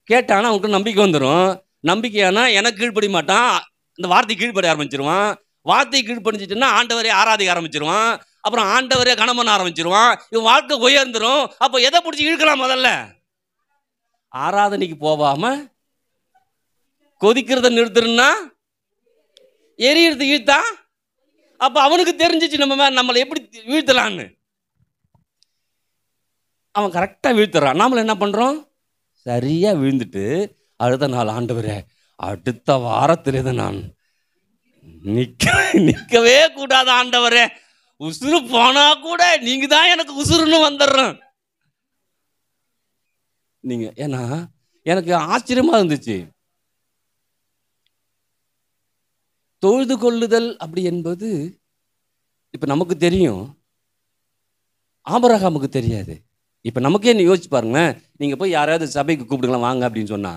கேட்டானா அவனுக்கு நம்பிக்கை வந்துடும். நம்பிக்கையானா எனக்கு கீழ்ப்படி மாட்டான், இந்த வார்த்தை கீழ்ப்படி ஆரம்பிச்சிருவான். வார்த்தை கீழ்ப்படிச்சிட்டுன்னா ஆண்டவரே ஆராதிக்க ஆரம்பிச்சிருவான், அப்புறம் ஆண்டவரே கணம் பண்ண ஆரம்பிச்சிருவான். இவன் வாழ்க்கை உயர்ந்துடும். அப்போ எதை பிடிச்சி இழுக்கலாம்? முதல்ல ஆராதனைக்கு போகாம கொதிக்கிறத நிறுத்துறா, எரியறது இழுத்தா, அப்போ அவனுக்கு தெரிஞ்சிச்சு நம்மளை எப்படி வீழ்த்தலான்னு. அவன் கரெக்டாக வீழ்த்துறான். நாமளும் என்ன பண்ணுறோம்? சரியாக வீழ்ந்துட்டு அடுத்த நாள் ஆண்டவரே அடுத்த வாரத்திலே நான் நிற்கவே கூடாது ஆண்டவரே, உசுறு போனா கூட நீங்க தான் எனக்கு உசுறுன்னு வந்துடுறேன். நீங்க ஏன்னா எனக்கு ஆச்சரியமா இருந்துச்சு. தொழுது கொள்ளுதல் அப்படி என்பது இப்ப நமக்கு தெரியும், ஆபிரகாமுக்கு தெரியாது. இப்ப நமக்கே நீ யோசிச்சு பாருங்க, நீங்க போய் யாராவது சபைக்கு கூப்பிடுங்களா வாங்க அப்படின்னு சொன்னா,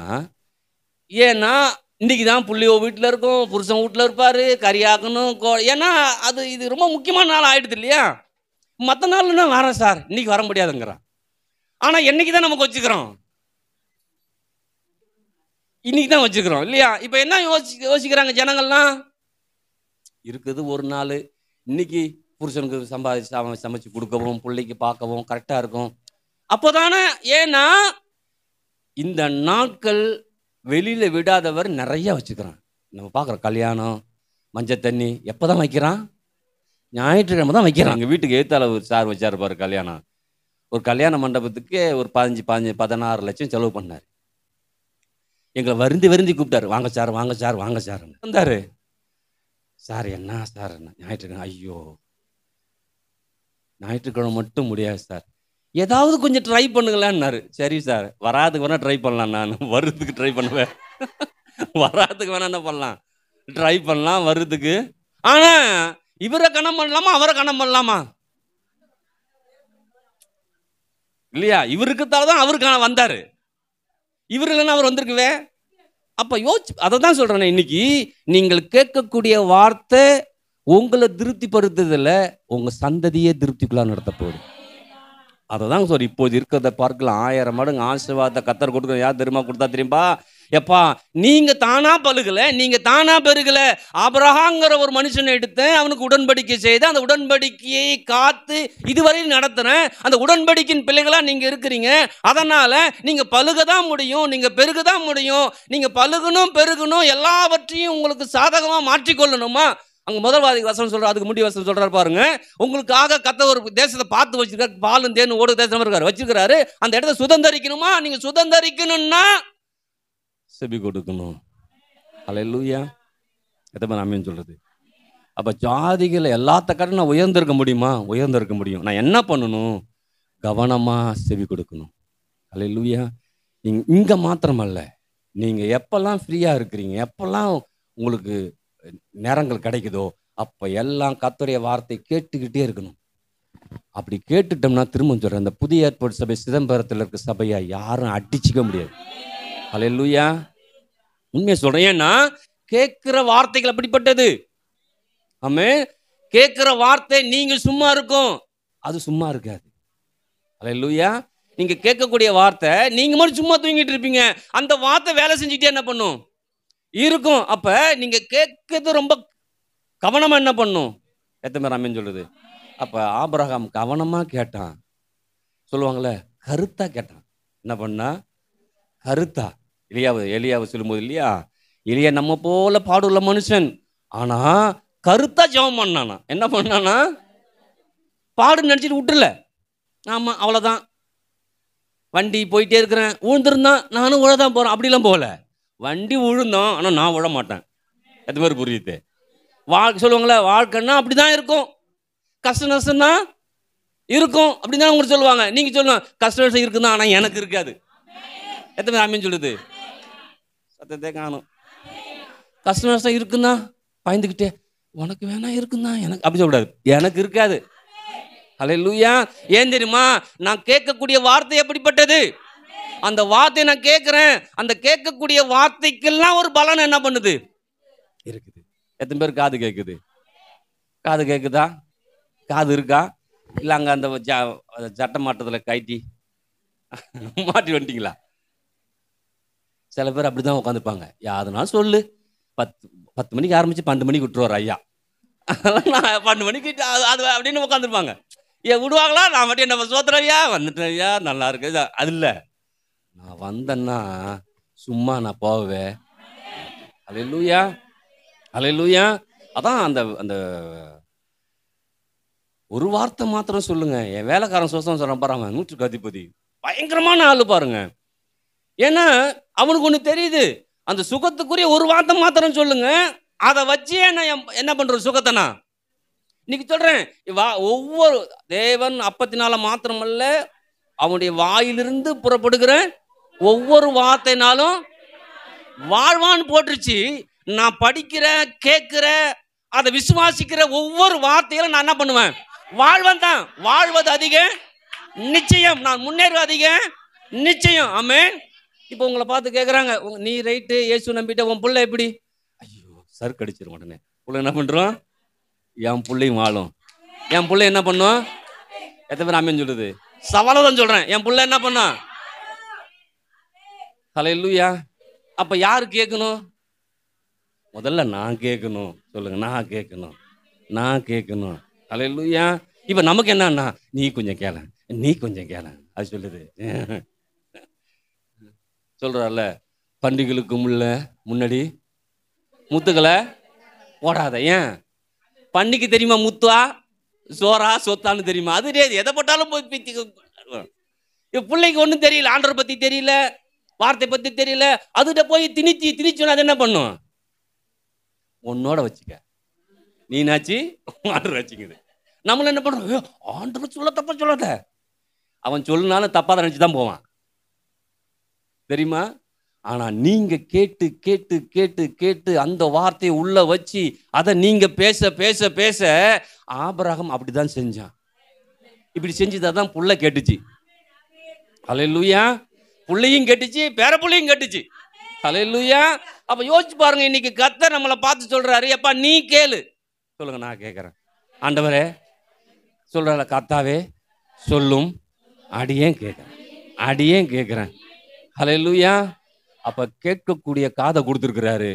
ஏன்னா இன்னைக்கு தான் புள்ளியோ வீட்டில் இருக்கும், புருஷன் வீட்டில் இருப்பாரு, கறியாக்கணும், ஏன்னா இது ரொம்ப முக்கியமான நாள் ஆயிடுது இல்லையா? மற்ற நாள்னா வரேன் சார், இன்னைக்கு வர முடியாதுங்கிறான். ஆனா என்னைக்கு தான் நமக்கு வச்சுக்கிறோம்? இன்னைக்கு தான் வச்சுக்கிறோம் இல்லையா? இப்ப என்ன யோசிக்கிறாங்க ஜனங்கள்லாம்? இருக்குது ஒரு நாள், இன்னைக்கு புருஷனுக்கு சமைச்சு கொடுக்கவும் பிள்ளைக்கு பார்க்கவும் கரெக்டா இருக்கும், அப்போதானே. ஏன்னா இந்த நாட்கள் வெளியில விடாதவர் நிறைய வச்சுக்கிறான். நம்ம பார்க்குறோம், கல்யாணம் மஞ்சள் தண்ணி எப்போதான் வைக்கிறான்? ஞாயிற்றுக்கிழமை தான் வைக்கிறாங்க. எங்கள் வீட்டுக்கு ஏத்தால ஒரு சார் வச்சார் பாரு கல்யாணம். ஒரு கல்யாண மண்டபத்துக்கு ஒரு 16 லட்சம் செலவு பண்ணார். எங்களை வருந்தி கூப்பிட்டாரு, வாங்க சார் வாங்க சார் வாங்க சார் வந்தாரு. சார் என்ன சார் ஞாயிற்றுக்கிழமை, ஐயோ ஞாயிற்றுக்கிழமை மட்டும் முடியாது சார், ஏதாவது கொஞ்சம் ட்ரை பண்ணுங்களேன்னாரு. சரி சார், வராதுக்கு வேணா ட்ரை பண்ணலாம், நான் வர்றதுக்கு ட்ரை பண்ணுவேன். வராதுக்கு வேணா என்ன பண்ணலாம், ட்ரை பண்ணலாம் வர்றதுக்கு. ஆனா இவரை கணம் பண்ணலாமா அவரை கணம் பண்ணலாமா இல்லையா? இவருக்கு தான் அவருக்கு வந்தாரு, இவரு இல்லைன்னா அவர் வந்திருக்குவே. அப்ப யோசிச்சு அதை தான் சொல்றேன், இன்னைக்கு நீங்கள் கேட்கக்கூடிய வார்த்தை உங்களை திருப்திப்படுத்துதில்ல, உங்க சந்ததியே திருப்திக்குள்ளா நடத்த போகுது. அதை தான் சொல்ற, இப்போது இருக்கிறத பார்க்கலாம் 1000 மடங்கு ஆசீர்வாதத்தை கர்த்தர் கொடுக்குற. யார் தெரியுமா கொடுத்தா தெரியுமா? எப்பா நீங்க தானா பழுகல, நீங்க தானா பெருகல. ஆபிரகாம்ங்கிற ஒரு மனுஷனை எடுத்தேன், அவனுக்கு உடன்படிக்கை செய்து அந்த உடன்படிக்கையை காத்து இதுவரையில் நடத்துறேன். அந்த உடன்படிக்கையின் பிள்ளைகளா நீங்க இருக்கிறீங்க. அதனால நீங்க பழுகதான் முடியும், நீங்க பெருகதான் முடியும். நீங்க பழுகணும் பெருகணும், எல்லாவற்றையும் உங்களுக்கு சாதகமா மாற்றிக்கொள்ளணுமா? அங்க முதல்வாதி வசனம் சொல்றாரு, அதுக்கு முடி வசனம் சொல்றாரு பாருங்க. உங்களுக்காக கர்த்தர் ஒரு தேசத்தை பார்த்து வச்சிருக்காரு, பாலும் தேனும் ஓடு தேசம் இருக்காரு வச்சிருக்காரு. அந்த இடத்த சுதந்தரிக்கணுமா? நீங்க சுதந்தரிக்கணும்னா செவி கொடுக்கணும். அல்லேலூயா. எத்தனை ஆமென் சொல்றது? அப்ப ஜாதிகளை எல்லாத்த காட்டிலும் நான் உயர்ந்திருக்க முடியுமா? உயர்ந்திருக்க முடியும். நான் என்ன பண்ணணும்? கவனமா செவி கொடுக்கணும். அல்லேலூயா. இங்க மாத்திரமல்ல, நீங்க எப்பெல்லாம் ஃப்ரீயா இருக்கிறீங்க, எப்பெல்லாம் உங்களுக்கு நேரங்கள் கிடைக்குதோ அப்ப எல்லாம் கர்த்தருடைய வார்த்தை கேட்டுக்கிட்டே இருக்கணும். அப்படி கேட்டுட்டோம்னா, திரும்ப சொல்றேன், அந்த புதிய ஏற்பாடு சபை சிதம்பரத்தில் இருக்க சபையா யாரும் அடிச்சுக்க முடியாது. அல்லேலூயா. உண்மையை சொல்றேன், ஏன்னா கேட்கிற வார்த்தைகள் அப்படிப்பட்டது. ஆமென். கேட்கிற வார்த்தை நீங்க சும்மா இருக்கும், அது சும்மா இருக்காது. அல்லேலூயா. நீங்க கேட்கக்கூடிய வார்த்தை நீங்க மட்டும் சும்மா தூங்கிட்டு இருப்பீங்க, அந்த வார்த்தை வேலை செஞ்சுட்டே என்ன பண்ணும்? இருக்கும். அப்ப நீங்க கேட்கிறது ரொம்ப கவனமா என்ன பண்ணும்? எத்தனை பேர் ஆமென் சொல்றது? அப்ப ஆபிரகாம் கவனமா கேட்டான். சொல்லுவாங்கல்ல, கருத்தா கேட்டான். என்ன பண்ணா? கருத்தா. எலியாவை சொல்லும்போது இல்லையா, எலியா நம்ம போல பாடுள்ள மனுஷன், ஆனா கருத்தா ஜெபம் பண்ணானா. என்ன பண்ணானா? பாடு நினைச்சிட்டு விட்டுல. ஆமா அவ்வளவுதான், வண்டி போயிட்டே இருக்கிறேன், விழுந்திருந்தான் நானும் விழதான் போறேன், அப்படிலாம் போகல. வண்டி விழுந்தோம், ஆனா நான் விழ மாட்டேன். எது மாதிரி புரியுது? சொல்லுவாங்களே, வாழ்க்கைன்னா அப்படிதான் இருக்கும், கஷ்ட நஷ்டம் தான் இருக்கும் அப்படிதான் உங்களுக்கு சொல்லுவாங்க. நீங்க சொல்லுவாங்க கஷ்ட நஷ்டம் இருக்குதான், ஆனா எனக்கு இருக்காது. எத்தனை பேர் ஆமென் சொல்லுது? சத்தத்தை காணும். கஷ்ட நஷ்டம் இருக்குன்னா பயந்துக்கிட்டே, உனக்கு வேணா இருக்குன்னா எனக்கு அப்படி சொல்லக்கூடாது, எனக்கு இருக்காது. அல்லேலூயா. ஏன் தெரியுமா? நான் கேட்கக்கூடிய வார்த்தை எப்படிப்பட்டது? அந்த வார்த்தையை நான் கேட்கிறேன், அந்த கேட்கக்கூடிய வார்த்தைக்கெல்லாம் ஒரு பலன் என்ன பண்ணுது? இருக்குது. எத்தனை பேர் காது கேட்குது? காது கேட்குதா? காது இருக்கா? இல்லை அங்கே அந்த சட்ட மாட்டத்தில் கைட்டி மாட்டி வந்துட்டீங்களா? சில பேர் அப்படிதான் உட்காந்துருப்பாங்க. யாருனாலும் சொல்லு, 10 மணிக்கு ஆரம்பிச்சு 12 மணிக்கு விட்டுருவார் ஐயா. நான் 12 மணிக்கு அது அப்படின்னு உட்காந்துருப்பாங்க. ஏன் விடுவாங்களா? நான் மட்டும் நம்ம சோத்திரையா வந்துட்டேன் ஐயா, நல்லா இருக்கு. அது இல்லை, நான் வந்தேன்னா சும்மா நான் போவேன். அல்லேலூயா. அல்லேலூயா. அதான் அந்த அந்த ஒரு வார்த்தை மாத்திரம் சொல்லுங்க. என் வேலைக்காரன் சோசம் சொல்றான் பாருங்க, 100க்கு அதிபதி பயங்கரமான ஆளு பாருங்க. ஏன்னா அவனுக்கு ஒண்ணு தெரியுது, அந்த சுகத்துக்குரிய ஒரு வார்த்தை மாத்திரம் சொல்லுங்க, அதை வச்சே நான் என்ன பண்றேன் சுகத்தைனா. இன்னைக்கு சொல்றேன், ஒவ்வொரு தேவன் அப்பத்தினால மாத்திரமல்ல, அவனுடைய வாயிலிருந்து புறப்படுகிற ஒவ்வொரு வார்த்தைனாலும் வாழ்வான்னு போட்டுருச்சு. நான் படிக்கிற கேட்கிற அதை விசுவாசிக்கிற ஒவ்வொரு வார்த்தையிலும் நான் என்ன பண்ணுவேன்? வாழ்வன் தான். வாழ்வது அதிக நிச்சயம், நான் முன்னேறுவது அதிக நிச்சயம். ஆமென். இப்போ உங்களை பார்த்து கேட்குறாங்க, நீ ரைட்டு இயேசு நம்பிட்ட, உன் பிள்ளை எப்படி? ஐயோ சருக்கு அடிச்சிடும் உடனே. பிள்ளை என்ன பண்ணுறோம்? என் பிள்ளையும் வாழும். என் பிள்ளை என்ன பண்ணும்? எத்தனை பேர் ஆமென் சொல்லுது? சவாலதான் சொல்றேன், என் பிள்ளை என்ன பண்ணும்? அல்லேலூயா. அப்ப யாரு கேட்கணும்? முதல்ல நான் கேட்கணும். சொல்லுங்க, நான் கேட்கணும், நான் கேட்கணும். அல்லேலூயா. இப்ப நமக்கு என்னன்னா, நீ கொஞ்சம் கேள, நீ கொஞ்சம் கேள, அது சொல்லுது. சொல்றால, பண்டிகைகளுக்கு முன்னாடி முத்துக்களை போடாத. ஏன்? பண்டிகை தெரியுமா முத்துவா? சோறா சொத்தான்னு தெரியுமா? அது தெரியாது. எதை போட்டாலும் போய் பிள்ளைக்கு ஒன்றும் தெரியல, ஆண்டரை பற்றி தெரியல, வார்த்தை பற்றி தெரியல. அதுகிட்ட போய் திணிச்சோன்னா அது என்ன பண்ணும்? உன்னோட வச்சுக்க, நீனாச்சு ஆண்டர் வச்சுக்குது. நம்மள என்ன பண்ணுறோம்? ஆண்டர் சொல்ல தப்பா சொல்லாத. அவன் சொல்லுனாலும் தப்பா தான் நினச்சி தான் போவான், தெரியுமா? ஆனால் நீங்கள் கேட்டு கேட்டு கேட்டு கேட்டு அந்த வார்த்தையை உள்ள வச்சு அதை நீங்கள் பேச பேச பேச ஆபிரகாம் அப்படி தான் செஞ்சான். இப்படி செஞ்சுதான் தான் புள்ள கேட்டுச்சு. ஹல்லேலூயா. புள்ளையும் கேட்டுச்சு, பேர புள்ளையும் கேட்டுச்சு. ஹல்லேலூயா. அப்போ யோசிச்சு பாருங்க, இன்னைக்கு கர்த்தர் நம்மளை பார்த்து சொல்றாரு, எப்பா நீ கேளு. சொல்லுங்க, நான் கேட்குறேன். ஆண்டவரே சொல்றாரு, கர்த்தாவே சொல்லும், அடியேன் கேட்குறேன், அடியேன் கேட்குறேன். ஹல்லேலூயா. அப்போ கேட்கக்கூடிய காதை கொடுத்துருக்கிறாரு,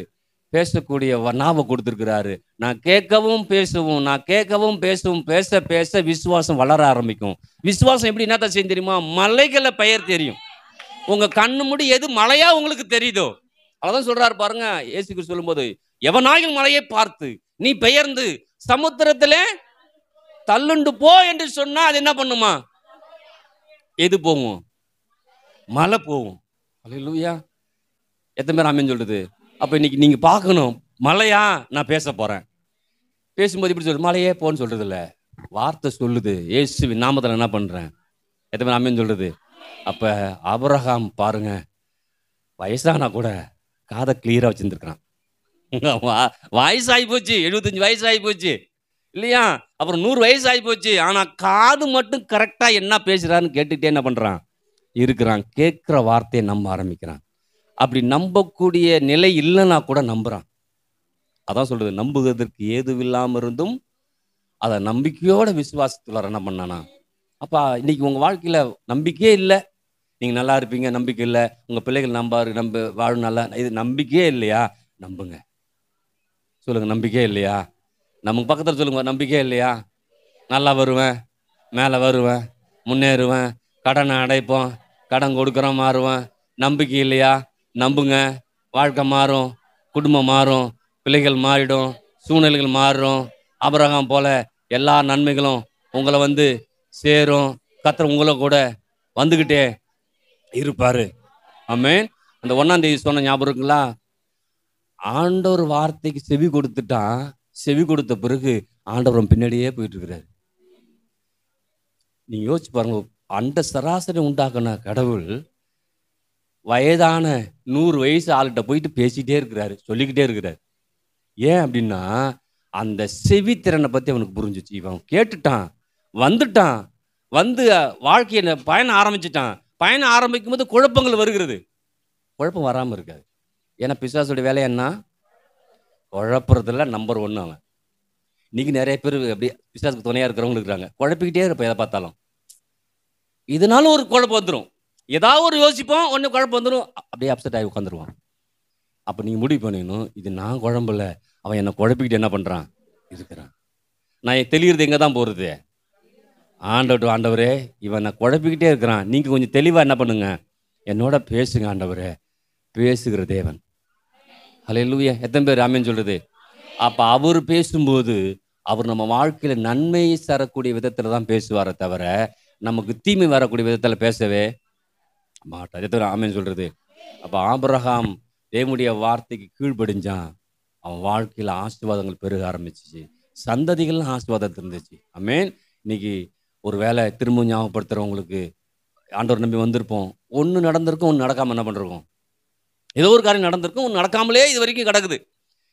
பேசக்கூடிய நாவை கொடுத்துருக்கிறாரு. நான் கேட்கவும் பேசவும், நான் கேட்கவும் பேசவும், பேச பேச விசுவாசம் வளர ஆரம்பிக்கும். விசுவாசம் எப்படி என்னத்த செய்யும் தெரியுமா? மலைகளை பெயர் தெரியும். உங்க கண்ணு முடி எது மலையா உங்களுக்கு தெரியுதோ அதான் சொல்றாரு பாருங்க. இயேசுக்கு சொல்லும்போது, எவனாயும் மலையை பார்த்து நீ பெயர்ந்து சமுத்திரத்திலே தள்ளுண்டு போ என்று சொன்னா அது என்ன பண்ணுமா? எது போகும்? மலை போகும். அல்லேலூயா. எத்தனை பேர் ஆமென் சொல்றது? அப்ப இன்னைக்கு நீங்க பார்க்கணும், மலையா நான் பேச போறேன். பேசும்போது இப்படி சொல்றது, மலையே போன்னு சொல்றது இல்ல, வார்த்தை சொல்லுது, இயேசுவின் நாமத்தில் என்ன பண்றேன். எத்தனை பேர் ஆமென் சொல்றது? அப்ப ஆபிரகாம் பாருங்க, வயசானா கூட காதை கிளியரா வச்சிருந்துருக்கான். வயசு ஆகி போச்சு, 75 வயசு ஆகி போச்சு இல்லையா? அப்புறம் 100 வயசு ஆகி போச்சு. ஆனா காது மட்டும் கரெக்டா என்ன பேசுறான்னு கேட்டுட்டே என்ன பண்றான் இருக்கிறான். கேட்கிற வார்த்தையை நம்ப ஆரம்பிக்கிறான். அப்படி நம்பக்கூடிய நிலை இல்லைன்னா கூட நம்புறான். அதான் சொல்றது, நம்புவதற்கு ஏதுவில்லாம இருந்தும் அதை நம்பிக்கையோட விசுவாசத்துல என்ன பண்ணானா. அப்பா இன்னைக்கு உங்க வாழ்க்கையில நம்பிக்கையே இல்லை, நீங்க நல்லா இருப்பீங்க, நம்பிக்கை இல்லை, உங்க பிள்ளைகள் நம்ப வாழும் நல்லா, இது நம்பிக்கையே இல்லையா? நம்புங்க. சொல்லுங்க, நம்பிக்கையே இல்லையா? நமக்கு பக்கத்தில் சொல்லுங்க, நம்பிக்கையே இல்லையா? நல்லா வருவேன், மேலே வருவேன், முன்னேறுவேன், கடனை அடைப்போம், கடன் கொடுக்குறோம், மாறுவேன். நம்பிக்கை இல்லையா? நம்புங்க. வாழ்க்கை மாறும், குடும்பம் மாறும், பிள்ளைகள் மாறிடும், சூழ்நிலைகள் மாறும். ஆபிரகாம் போல எல்லா நன்மைகளும் உங்களை சேரும். கர்த்தர் உங்களை கூட வந்துக்கிட்டே இருப்பாரு. ஆமென். அந்த 1ஆம் தேதி சொன்ன ஞாபகம் இருக்குங்களா? ஆண்டவர் வார்த்தைக்கு செவி கொடுத்துட்டான். செவி கொடுத்த பிறகு ஆண்டவர் பின்னாடியே போயிட்டு இருக்கிறாரு. நீங்க யோசிச்சு பாருங்க, அந்த சராசரி உண்டாக்குன கடவுள் வயதான 100 வயசு ஆள்கிட்ட போயிட்டு பேசிட்டே இருக்கிறாரு, சொல்லிக்கிட்டே இருக்கிறாரு. ஏன் அப்படின்னா, அந்த செவி திறனை பத்தி அவனுக்கு புரிஞ்சிச்சு. இவன் கேட்டுட்டான், வந்துட்டான், வாழ்க்கையை பயணம் ஆரம்பிச்சுட்டான். பயணம் ஆரம்பிக்கும் போது குழப்பங்கள் வருகிறது. குழப்பம் வராமல் இருக்காது. ஏன்னா பிசாசுடைய வேலை என்ன? குழப்பறதுல நம்பர் 1 அவன். இன்னைக்கு நிறைய பேர் அப்படியே பிசாசுக்கு துணையா இருக்கிறவங்க இருக்கிறாங்க, குழப்பிக்கிட்டே இருப்போம். எதை பார்த்தாலும் இதனால ஒரு குழப்பம் வந்துடும். ஏதாவது ஒரு யோசிப்போம், ஒன்று குழப்பம் வந்துடும், அப்படியே அப்செட் ஆகி உட்காந்துருவான். அப்போ நீங்கள் முடிவு பண்ணிடணும், இது நான் குழம்புல, அவன் என்னை குழப்பிக்கிட்டு என்ன பண்ணுறான் இருக்கிறான். நான் தெளிகிறது எங்கே தான் போகிறது? ஆண்டவரே இவன் நான் குழப்பிக்கிட்டே இருக்கிறான், நீங்கள் கொஞ்சம் தெளிவாக என்ன பண்ணுங்க, என்னோட பேசுங்க ஆண்டவரே. பேசுகிற தேவன். ஹல்லேலூயா. எத்தனை பேர் ஆமென் சொல்றது? அப்போ அவர் பேசும்போது அவர் நம்ம வாழ்க்கையில் நன்மையை தரக்கூடிய விதத்தில் தான் பேசுவாரை தவிர நமக்கு தீமை வரக்கூடிய விதத்தில் பேசவே மாட்டார். எத்தனை ஆமென் சொல்றது? அப்போ ஆபிரகாம் தேவனுடைய வார்த்தைக்கு கீழ்ப்படிஞ்சான். அவன் வாழ்க்கையில் ஆசீர்வாதங்கள் பெருக ஆரம்பிச்சிச்சு, சந்ததிகள்லாம் ஆசீர்வாதம் இருந்துச்சு. ஆமென். இன்னைக்கு ஒரு வேலை திரும்ப ஞாபகப்படுத்துகிறவங்களுக்கு, ஆண்டவர் நம்பி வந்திருப்போம், ஒன்று நடந்திருக்கும், ஒன்று நடக்காமல் என்ன பண்ணிருக்கோம். ஏதோ ஒரு காரியம் நடந்திருக்கும், ஒன்று நடக்காமலே இது வரைக்கும் கிடக்குது.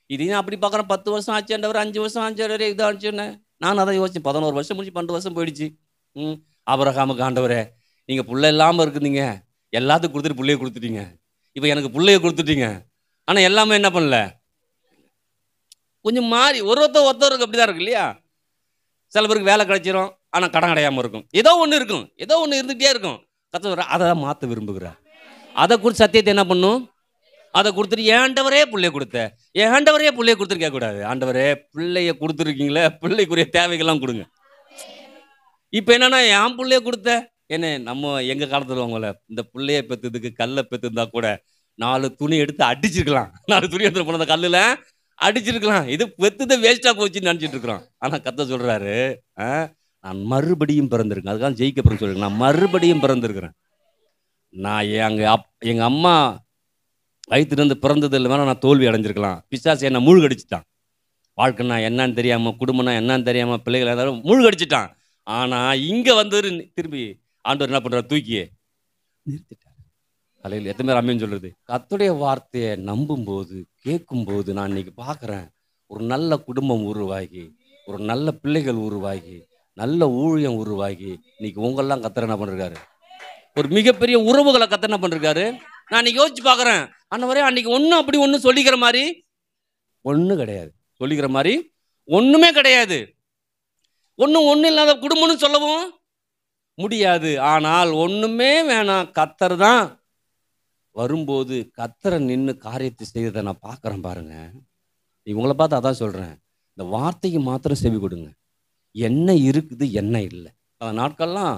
இதையும் அப்படி பார்க்குறேன், 10 வருஷம் ஆச்சுன்றவர், 5 வருஷம் ஆச்சு, இது ஆச்சுன்னு நான் அதை யோசிச்சேன். 11 வருஷம் முடிச்சு 12 வருஷம் போயிடுச்சு. ஆபிரகாமுக்கு ஆண்டவரே நீங்கள் புள்ள இல்லாமல் இருக்குதுங்க, எல்லாத்துக்கும் கொடுத்துட்டு பிள்ளைய கொடுத்துட்டீங்க, இப்போ எனக்கு பிள்ளைய கொடுத்துட்டீங்க, ஆனால் எல்லாமே என்ன பண்ணல, கொஞ்சம் மாறி ஒருத்தருக்கு அப்படி தான் இருக்கு இல்லையா? சில பேருக்கு வேலை கிடைச்சிரும், ஆனால் கடன் கிடையாமல் இருக்கும். ஏதோ ஒன்று இருக்கும், ஏதோ ஒன்று இருந்துகிட்டே இருக்கும். கர்த்தர் அதை தான் மாற்ற விரும்புகிறார். அதை குறித்து சத்தியத்தை என்ன பண்ணும், அதை கொடுத்துட்டு ஏண்டவரே பிள்ளைய கொடுத்த, ஏண்டவரே பிள்ளைய கொடுத்துட்டு கேட்கக்கூடாது. ஆண்டவரே பிள்ளைய கொடுத்துருக்கீங்களே, பிள்ளைக்குரிய தேவைகள்லாம் கொடுங்க. இப்போ என்னன்னா, என் பிள்ளைய கொடுத்த என்ன, நம்ம எங்கள் காலத்தில் உங்களை இந்த பிள்ளைய பெற்றதுக்கு கல்லை பெற்றுருந்தா கூட 4 துணி எடுத்து அடிச்சிருக்கலாம். 4 துணி எடுத்து போன அந்த கல்லில் அடிச்சிருக்கலாம். இது பெத்தது வேஸ்டா போச்சுன்னு நினைச்சிட்டு இருக்கிறோம். ஆனா கர்த்தர் சொல்றாரு, நான் மறுபடியும் பிறந்திருக்கேன். அதுக்காக ஜெயிக்க போறேன்னு சொல்லிருக்கேன். நான் மறுபடியும் பிறந்திருக்கிறேன். நான் எங்க அம்மா வயிற்றிலிருந்து பிறந்ததில் வேணா நான் தோல்வி அடைஞ்சிருக்கலாம். பிசாசு என்ன மூழ்கடிச்சிட்டான். வாழ்க்கைன்னா என்னன்னு தெரியாம, குடும்பம்னா என்னன்னு தெரியாம, பிள்ளைகள் எல்லாரும் மூழ்கடிச்சிட்டான். ஆனா இங்க வந்து திரும்பி ஆண்டவர் என்ன பண்றாரு? தூக்கி நிறுத்திட்டார். அல்லேலூயா. எத்தனை பேர் ஆமென் சொல்றது? கர்த்தருடைய வார்த்தையை நம்பும்போது, கேட்கும்போது நான் இன்னைக்கு பார்க்குறேன். ஒரு நல்ல குடும்பம் உருவாகி, ஒரு நல்ல பிள்ளைகள் உருவாகி, நல்ல ஊழியம் உருவாகி, இன்னைக்கு உங்கெல்லாம் கர்த்தர் என்ன பண்ணிருக்காரு? ஒரு மிகப்பெரிய உறவுகளை கர்த்தர் என்ன பண்ணிருக்காரு? நான் இன்னைக்கு யோசிச்சு பார்க்குறேன். அன்னவரே அன்னைக்கு ஒன்றும் அப்படி ஒன்றும் சொல்லிக்கிற மாதிரி ஒன்றும் கிடையாது. சொல்லிக்கிற மாதிரி ஒன்றுமே கிடையாது. ஒன்றும் இல்லாத குடும்பம்னு சொல்லவும் முடியாது. ஆனால் ஒன்றுமே வேணாம், கர்த்தர் தான் வரும்போது கர்த்தரை நின்று காரியத்தை செய்யறதை நான் பார்க்குறேன் பாருங்க. இவங்களை பார்த்து அதான் சொல்கிறேன். இந்த வார்த்தைக்கு மாத்திரம் செவி கொடுங்க. என்ன இருக்குது என்ன இல்லை. அந்த நாட்கள்லாம்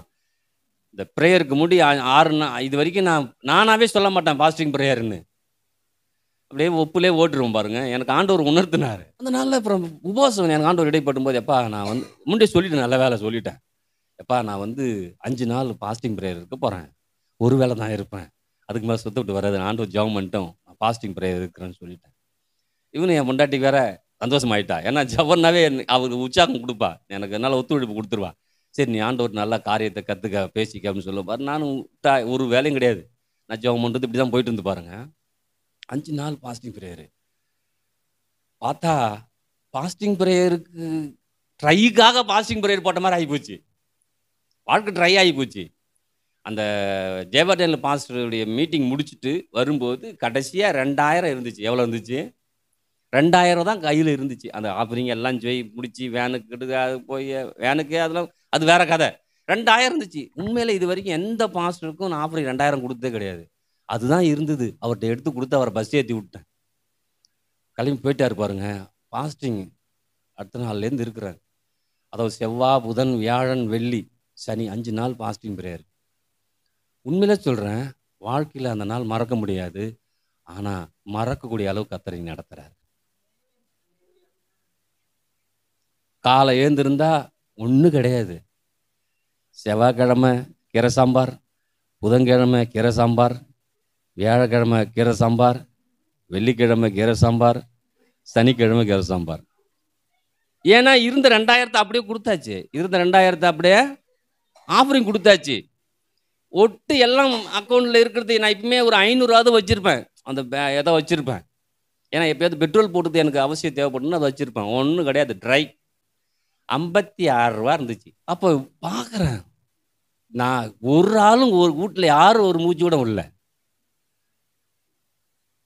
இந்த ப்ரேயருக்கு முடி 6 இது வரைக்கும் நானாவே சொல்ல மாட்டேன் பாஸ்டிங் ப்ரேயர்னு. அப்படியே ஒப்புலே ஓட்டுருவோம் பாருங்க. எனக்கு ஆண்டவர் உணர்த்தினார். அந்த நாளில் அப்புறம் உபவாசம் எனக்கு ஆண்டவர் இடைப்படும் போது, எப்பா நான் வந்து முன்னே சொல்லிட்டேன், நல்ல வேலை சொல்லிட்டேன். எப்பா நான் வந்து 5 நாள் பாஸ்டிங் ப்ரேயர் இருக்க போகிறேன். ஒரு வேளை தான் இருப்பேன், அதுக்கு மேலே சுத்த விட்டு வராது. ஆண்டவர் ஜெபம் பண்ணிட்டோம், பாஸ்டிங் ப்ரேயர் இருக்கிறேன்னு சொல்லிட்டேன். இவனு என் பொண்டாட்டிக்கு வேற சந்தோஷமாயிட்டா. ஏன்னா ஜபர்னாவே அவருக்கு உற்சாகம் கொடுப்பா, எனக்கு என்னால் ஒத்துழைப்பு கொடுத்துருவா. சரி நீ ஆண்டவர் நல்ல காரியத்தை கற்றுக்க பேசிக்க அப்படின்னு சொல்லுவார். நானும் ஒரு வேலையும் கிடையாது, நான் ஜெபம் பண்ணுறது இப்படி தான் போயிட்டு இருந்து பாருங்க. 5 நாள் பாஸ்டிங் ப்ரேயரு. பார்த்தா பாஸ்டிங் ப்ரேயருக்கு ட்ரைக்காக பாஸ்டிங் ப்ரேயர் போட்ட மாதிரி ஆகிப்போச்சு. வாழ்க்கை ட்ரை ஆகி போச்சு. அந்த ஜெயவர்தனில் பாஸ்டருடைய மீட்டிங் முடிச்சுட்டு வரும்போது கடைசியாக 2000 இருந்துச்சு. எவ்வளோ இருந்துச்சு? 2000 தான் கையில் இருந்துச்சு. அந்த ஆஃபரிங் எல்லாம் முடிச்சு வேனுக்கு போய் வேனுக்கு அதெல்லாம் அது வேற கதை. 2000 இருந்துச்சு. உண்மையில் இது வரைக்கும் எந்த பாஸ்டருக்கும் நான் ஆஃபரிங் 2000 கொடுத்ததே கிடையாது. அதுதான் இருந்தது. அவர்கிட்ட எடுத்து கொடுத்து அவரை பஸ் ஏற்றி விட்டேன். கிளம்பி போயிட்டாரு பாருங்க. பாஸ்டிங் அடுத்த நாள்லேருந்து இருக்கிறார். அதாவது செவ்வாய், புதன், வியாழன், வெள்ளி, சனி 5 நாள் பாஸ்டிங் ப்ரேயர். உண்மையிலே சொல்கிறேன், வாழ்க்கையில் அந்த நாள் மறக்க முடியாது. ஆனால் மறக்கக்கூடிய அளவுக்கு கர்த்தர் நடத்துகிறார். காலை ஏந்திருந்தா ஒன்றும் கிடையாது. செவ்வாய்க்கிழமை கீரை சாம்பார், புதன்கிழமை கீரை சாம்பார், வியாழக்கிழமை கீரை சாம்பார், வெள்ளிக்கிழமை கீரை சாம்பார், சனிக்கிழமை கீரை சாம்பார். ஏன்னா இருந்த 2000 அப்படியே கொடுத்தாச்சு. இருந்த 2000 அப்படியே ஆஃபரிங் கொடுத்தாச்சு. ஒட்டு எல்லாம் அக்கௌண்ட்டில் இருக்கிறது. நான் இப்பவுமே ஒரு 500 வச்சுருப்பேன். அந்த எதை வச்சுருப்பேன். ஏன்னா எப்போயாவது பெட்ரோல் போட்டுறது எனக்கு அவசியம் தேவைப்படுன்னு அதை வச்சுருப்பேன். ஒன்றும் கிடையாது, ட்ரை. 56 ரூபா இருந்துச்சு. அப்போ பார்க்குறேன், நான் ஒரு ஆளும் ஒரு வீட்டில் யாரும் ஒரு மூச்சு கூட இல்லை.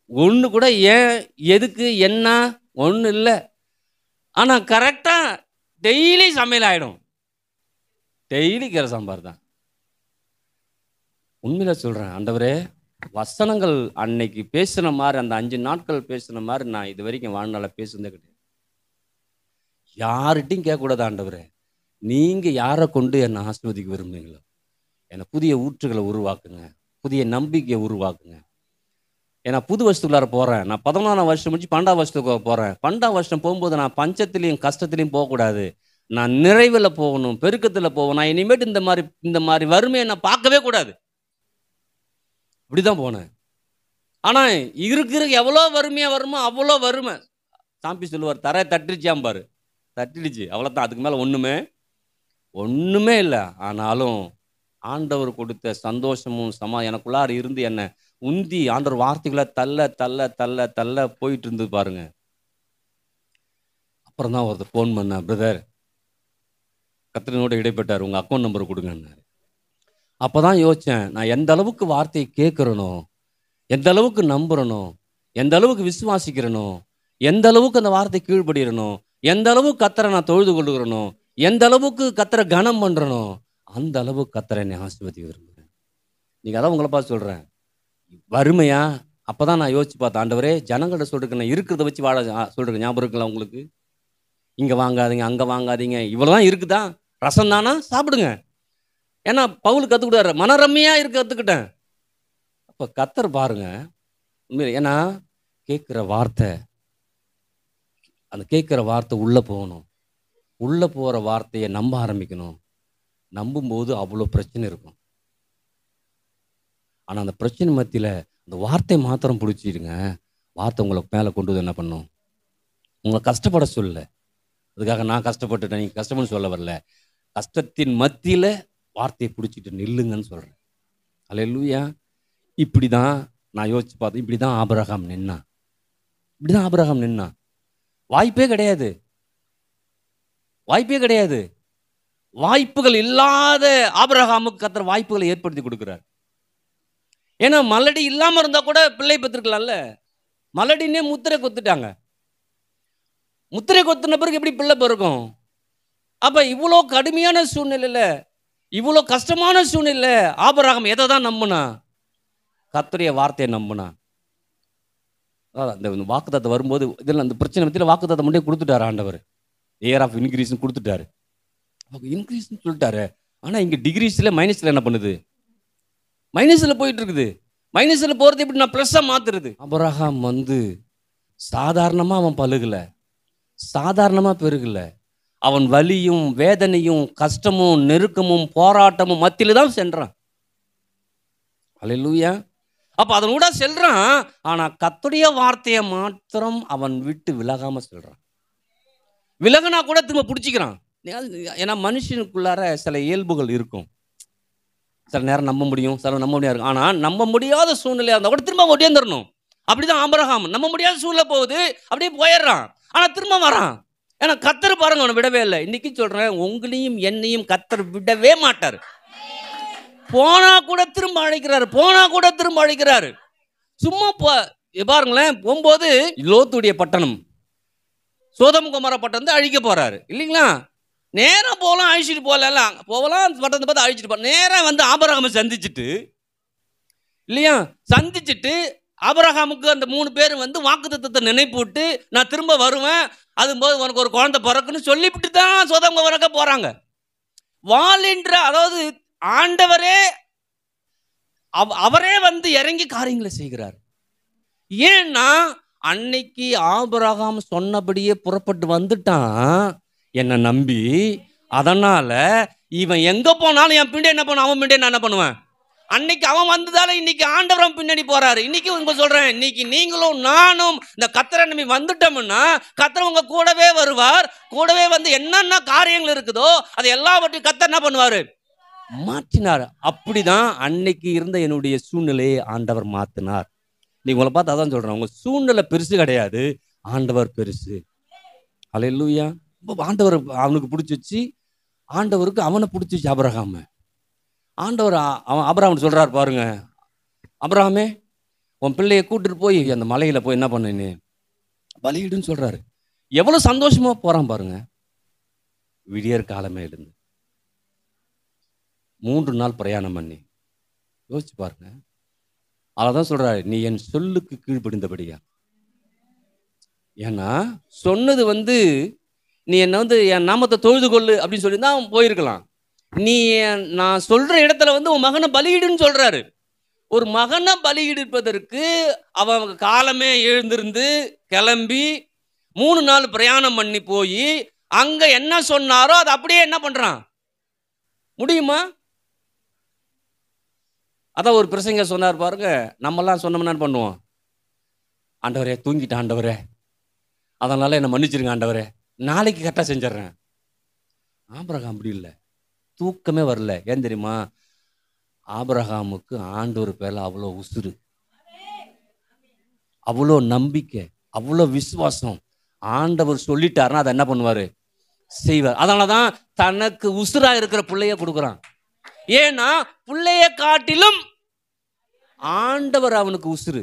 ஒன்று கூட ஏன் எதுக்கு என்ன ஒன்றும் இல்லை. ஆனால் கரெக்டாக டெய்லி சமையல் ஆகிடும். டெய்லி கீரை சாம்பார் தான். உண்மையில் சொல்கிறேன், ஆண்டவரே வசனங்கள் அன்னைக்கு பேசுன மாதிரி, அந்த 5 நாட்கள் பேசுன மாதிரி நான் இது வரைக்கும் வாழ்நாள பேசுனதே கிடையாது. யார்கிட்டையும் கேட்கக்கூடாது. ஆண்டவரே நீங்கள் யாரை கொண்டு என்னை ஆசீர்வதிக்க விரும்புகிறீங்களோ என்னை புதிய ஊற்றுகளை உருவாக்குங்க, புதிய நம்பிக்கையை உருவாக்குங்க. ஏன்னா புது வருஷத்துக்குள்ளார போகிறேன். நான் 11ஆம் வருஷம் முடிச்சு 12ஆம் வருஷத்துக்கு போகிறேன். 12ஆம் வருஷம் போகும்போது நான் பஞ்சத்துலேயும் கஷ்டத்துலேயும் போகக்கூடாது. நான் நிறைவில் போகணும், பெருக்கத்தில் போகணும். நான் இனிமேட்டு இந்த மாதிரி வறுமையை நான் பார்க்கவே கூடாது. இப்படி தான் போனேன். ஆனால் இருக்கிற எவ்வளோ வறுமையாக வருமோ அவ்வளோ வறுமை. சாம்பி சொல்லுவார், தர தட்டிடுச்சாம்பார். தட்டிடுச்சு, அவ்வளோதான். அதுக்கு மேலே ஒன்றுமே இல்லை. ஆனாலும் ஆண்டவர் கொடுத்த சந்தோஷமும் எனக்குள்ளார இருந்து என்னை உந்தி ஆண்டவர் வார்த்தைகளை தள்ள தள்ள தள்ள தள்ள போயிட்டு இருந்தது பாருங்க. அப்புறம் தான் ஒருத்தர் ஃபோன் பண்ணேன், பிரதர் கத்திரனோட இடைப்பட்டார், உங்கள் அக்கௌண்ட் நம்பர் கொடுங்கன்னாரு. அப்போ தான் யோசித்தேன், நான் எந்த அளவுக்கு வார்த்தையை கேட்குறனோ, எந்த அளவுக்கு நம்புறனோ, எந்த அளவுக்கு விசுவாசிக்கிறனோ, எந்த அளவுக்கு அந்த வார்த்தை கீழ்படுகிறனோ, எந்த அளவுக்கு கத்தரை நான் தொழுது கொள்ளுகிறனோ, எந்த அளவுக்கு கத்தரை கனம் பண்ணுறனோ, அந்த அளவுக்கு கத்தரை என்னை ஆசீர்வதிக்க விரும்புகிறேன். நீங்கள் அதான் உங்களை பார்த்து சொல்கிறேன், வறுமையா? அப்போ தான் நான் யோசிச்சு பார்த்தேன், ஆண்டவரே ஜனங்கள்ட்ட சொல்கிறேன், நான் இருக்கிறத வச்சு வாழ சொல்கிறேன். ஞாபகம் இருக்குங்களா உங்களுக்கு? இங்கே வாங்காதீங்க, அங்கே வாங்காதீங்க, இவ்வளோதான் இருக்குதா, ரசம் தானா, சாப்பிடுங்க. ஏன்னா பவுல் கற்றுக்கிட்டாரு, மனரம்மையாக இருக்க கற்றுக்கிட்டேன். அப்போ கத்தர் பாருங்க உண்மையில. ஏன்னா கேட்குற வார்த்தை அந்த கேட்குற வார்த்தை உள்ளே போகணும். உள்ளே போகிற வார்த்தையை நம்ப ஆரம்பிக்கணும். நம்பும்போது அவ்வளோ பிரச்சனை இருக்கும். ஆனால் அந்த பிரச்சனை மத்தியில் அந்த வார்த்தையை மாத்திரம் பிடிச்சிடுங்க. வார்த்தை உங்களை மேலே கொண்டு வந்து என்ன பண்ணும்? உங்களை கஷ்டப்பட சொல்லல. அதுக்காக நான் கஷ்டப்பட்டுட்டேன், நீங்கள் கஷ்டப்பட்டு சொல்ல வரல. கஷ்டத்தின் மத்தியில் வார்த்தையை பிடிச்சிட்டு நில்லுங்கன்னு சொல்கிறேன். அல்லேலூயா. இப்படி தான் நான் யோசிச்சு பார்த்தேன். இப்படி தான் ஆபிரகாம் நின்னான். இப்படி தான் ஆபிரகாம் நின்னான். வாய்ப்பே கிடையாது, வாய்ப்பே கிடையாது. வாய்ப்புகள் இல்லாத ஆபிரகாமுக்கு கர்த்தர் வாய்ப்புகளை ஏற்படுத்தி கொடுக்குறார். ஏன்னா மலடி இல்லாமல் இருந்தால் கூட பிள்ளை பெற்றிருக்கலாம்ல. மலடினே முத்திரை கொத்துட்டாங்க. முத்திரை கொத்துன பிறகு எப்படி பிள்ளை பிறக்கும்? அப்போ இவ்வளோ கடுமையான சூழ்நிலையில், இவ்வளோ கஷ்டமான சூழ்நிலை ஆபிரகாம் எதை தான் நம்பினா? கர்த்தருடைய வார்த்தையை நம்பினா. அந்த வாக்குத்தத்தம் வரும்போது இதில் அந்த பிரச்சனை மத்தியில் வாக்குத்தத்தம் மட்டும் கொடுத்துட்டாரு ஆண்டவர். ஏர் ஆஃப் இன்க்ரீஸ்ன்னு கொடுத்துட்டாரு. இன்க்ரீஸ்ன்னு சொல்லிட்டாரு. ஆனால் இங்கே டிகிரீஸில் மைனஸில் என்ன பண்ணுது? மைனஸில் போயிட்டு இருக்குது. மைனஸில் போகிறது எப்படி நான் ப்ளஸ்ஸாக மாற்றுறது? ஆபிரகாம் சாதாரணமாக அவன் பழுகலை, சாதாரணமாக பெருகலை. அவன் வலியும் வேதனையும் கஷ்டமும் நெருக்கமும் போராட்டமும் மத்தியில் தான் சென்றான். அல்லேலூயா. அப்போ அதனூட செல்றான். ஆனால் கர்த்தருடைய வார்த்தையை மாத்திரம் அவன் விட்டு விலகாமல் செல்றான். விலகினா கூட திரும்ப பிடிச்சிக்கிறான். ஏன்னா மனுஷனுக்குள்ளார சில இயல்புகள் இருக்கும். சில நேரம் நம்ப முடியும், சில நம்ப முடியாது. ஆனால் நம்ப முடியாத சூழ்நிலையாக இருந்தால் கூட திரும்ப ஒட்டியாந்துடணும். அப்படிதான் ஆபிரகாம். நம்ப முடியாத சூழ்நிலை போகுது, அப்படியே போயிடுறான். ஆனால் திரும்ப வரான். ஏன்னா கர்த்தர் பாருங்க அவனை விடவே இல்லை. இன்னைக்கு சொல்றேன், உங்களையும் என்னையும் கர்த்தர் விடவே மாட்டார். போனா கூட திரும்ப அழைக்கிறாரு, போனா கூட திரும்ப அழைக்கிறாரு. சும்மா பாருங்களேன், போகும்போது லோத்துடைய பட்டணம், சோதம் குமார பட்டணத்தை அழிக்க போறாரு இல்லைங்களா? நேரம் போகலாம், அழிச்சிட்டு போகலாம், போகலாம் பட்டணத்தை பார்த்து அழிச்சிட்டு போற. நேரம் வந்து ஆபிரகாமை சந்திச்சுட்டு இல்லையா, சந்திச்சுட்டு ஆபிரகாமுக்கு அந்த 3 பேர் வந்து வாக்குத்தத்தத்தை நினைப்பூட்டு நான் திரும்ப வருவேன், அதுபோது உனக்கு ஒரு குழந்தை பிறக்குன்னு சொல்லிவிட்டு தான் சோதம் குமாரக்க போறாங்க. வாலின்ற, அதாவது ஆண்டவரே அவரே வந்து இறங்கி காரியங்களை செய்கிறார். ஏன்னா அன்னைக்கு ஆபிரகாம் சொன்னபடியே புறப்பட்டு வந்துட்டான் என்னை நம்பி. அதனால இவன் எங்க போனாலும் என் பின்னாடி என்ன பண்ணுவான், அவன் பின்னாடி நான் என்ன பண்ணுவேன். அன்னைக்கு அவன் வந்ததால இன்னைக்கு ஆண்டவரம் பின்னாடி போறாரு. இன்னைக்கு உங்க சொல்றேன், இன்னைக்கு நீங்களும் நானும் இந்த கர்த்தரை நம்பி வந்துட்டோம்னா கர்த்தர் உங்க கூடவே வருவார். கூடவே வந்து என்னென்ன காரியங்கள் இருக்குதோ அதை எல்லாவற்றையும் கர்த்தர் என்ன பண்ணுவாரு, மாற்றினார். அப்படிதான் அன்னைக்கு இருந்த என்னுடைய சூழ்நிலையை ஆண்டவர் மாத்தினார். நீ உங்களை பார்த்து அதான் சொல்றேன், உங்க சூழ்நிலை பெருசு கிடையாது, ஆண்டவர் பெருசு. அல்லேலூயா. ஆண்டவர் அவனுக்கு பிடிச்சிச்சு, ஆண்டவருக்கு அவனை பிடிச்சிச்சு ஆபிரகாம. ஆண்டவர் அவன் ஆபிரகாம் சொல்றாரு பாருங்க, ஆபிரகாமே உன் பிள்ளையை கூட்டிட்டு போய் அந்த மலையில போய் என்ன பண்ணு பலியிடுன்னு சொல்றாரு. எவ்வளவு சந்தோஷமா போறான் பாருங்க. விடியற் காலமே எழுந்து 3 நாள் பிரயாணம் பண்ணி யோசிச்சு பாருங்க. அதான் சொல்றாரு, நீ என் சொல்லுக்கு கீழ்ப்படிந்தபடியா. ஏன்னா சொன்னது வந்து நீ என்ன வந்து என் நாமத்தை தொழுது கொள்ளு அப்படின்னு சொல்லி தான் போயிருக்கலாம். நீ நான் சொல்ற இடத்துல வந்து உன் மகனை பலியிடுன்னு சொல்றாரு. ஒரு மகனை பலியிடுப்பதற்கு அவன் காலமே எழுந்திருந்து கிளம்பி 3 நாள் பிரயாணம் பண்ணி போய் அங்க என்ன சொன்னாரோ அது அப்படியே என்ன பண்றான், முடியுமா? அதான் ஒரு பிரசங்க சொன்னார் பாருங்க, நம்மெல்லாம் சொன்னோம்னா என்ன பண்ணுவோம், ஆண்டவரே தூங்கிட்டேன் ஆண்டவரே, அதனால என்னை மன்னிச்சிருங்க ஆண்டவரே, நாளைக்கு கரெக்டாக செஞ்சிடறேன். ஆபிரகாம் அப்படி இல்லை, தூக்கமே வரல. ஏன் தெரியுமா? ஆபிரகாமுக்கு ஆண்டவர் பேர்ல அவ்வளோ உசுறு, அவ்வளோ நம்பிக்கை, அவ்வளோ விசுவாசம். ஆண்டவர் சொல்லிட்டாருன்னா அதை என்ன பண்ணுவாரு, செய்வார். அதனாலதான் தனக்கு உசுரா இருக்கிற பிள்ளைய கொடுக்குறான். ஏன்னா பிள்ளைய காட்டிலும் ஆண்டவர் அவனுக்கு உசுறு.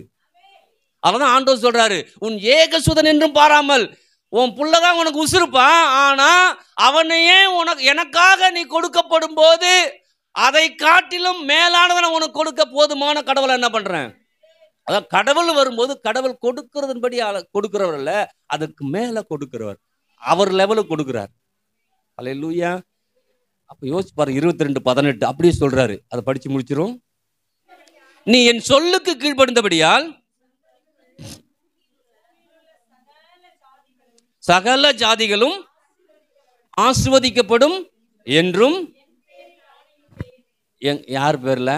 அதனால ஆண்டவர் சொல்றாரு, உன் ஏகசுதன் என்றும் பாராமல் உன் புள்ளதான் உனக்கு உசுருப்பா, ஆனா அவனையே உனக்கு எனக்காக நீ கொடுக்கப்படும் போது அதை காட்டிலும் மேலானவனை உனக்கு கொடுக்க போதுமான கடவுளை என்ன பண்றேன். அதான் கடவுள் வரும்போது கடவுள் கொடுக்கிறதன்படி கொடுக்கிறவர் அல்ல, அதுக்கு மேல கொடுக்கிறவர், அவர் லெவலுக்கு கொடுக்கிறார். அல்லேலூயா. அப்ப யோசிச்சு பாரு, 22:18 அப்படியே சொல்றாரு. அதை படிச்சு முடிச்சிரும். நீ என் சொல்லுக்கு கீழ்ப்படிந்தபடியால் சகல ஜாதிகளும் ஆசீர்வதிக்கப்படும் என்றும். யார் பேர்ல?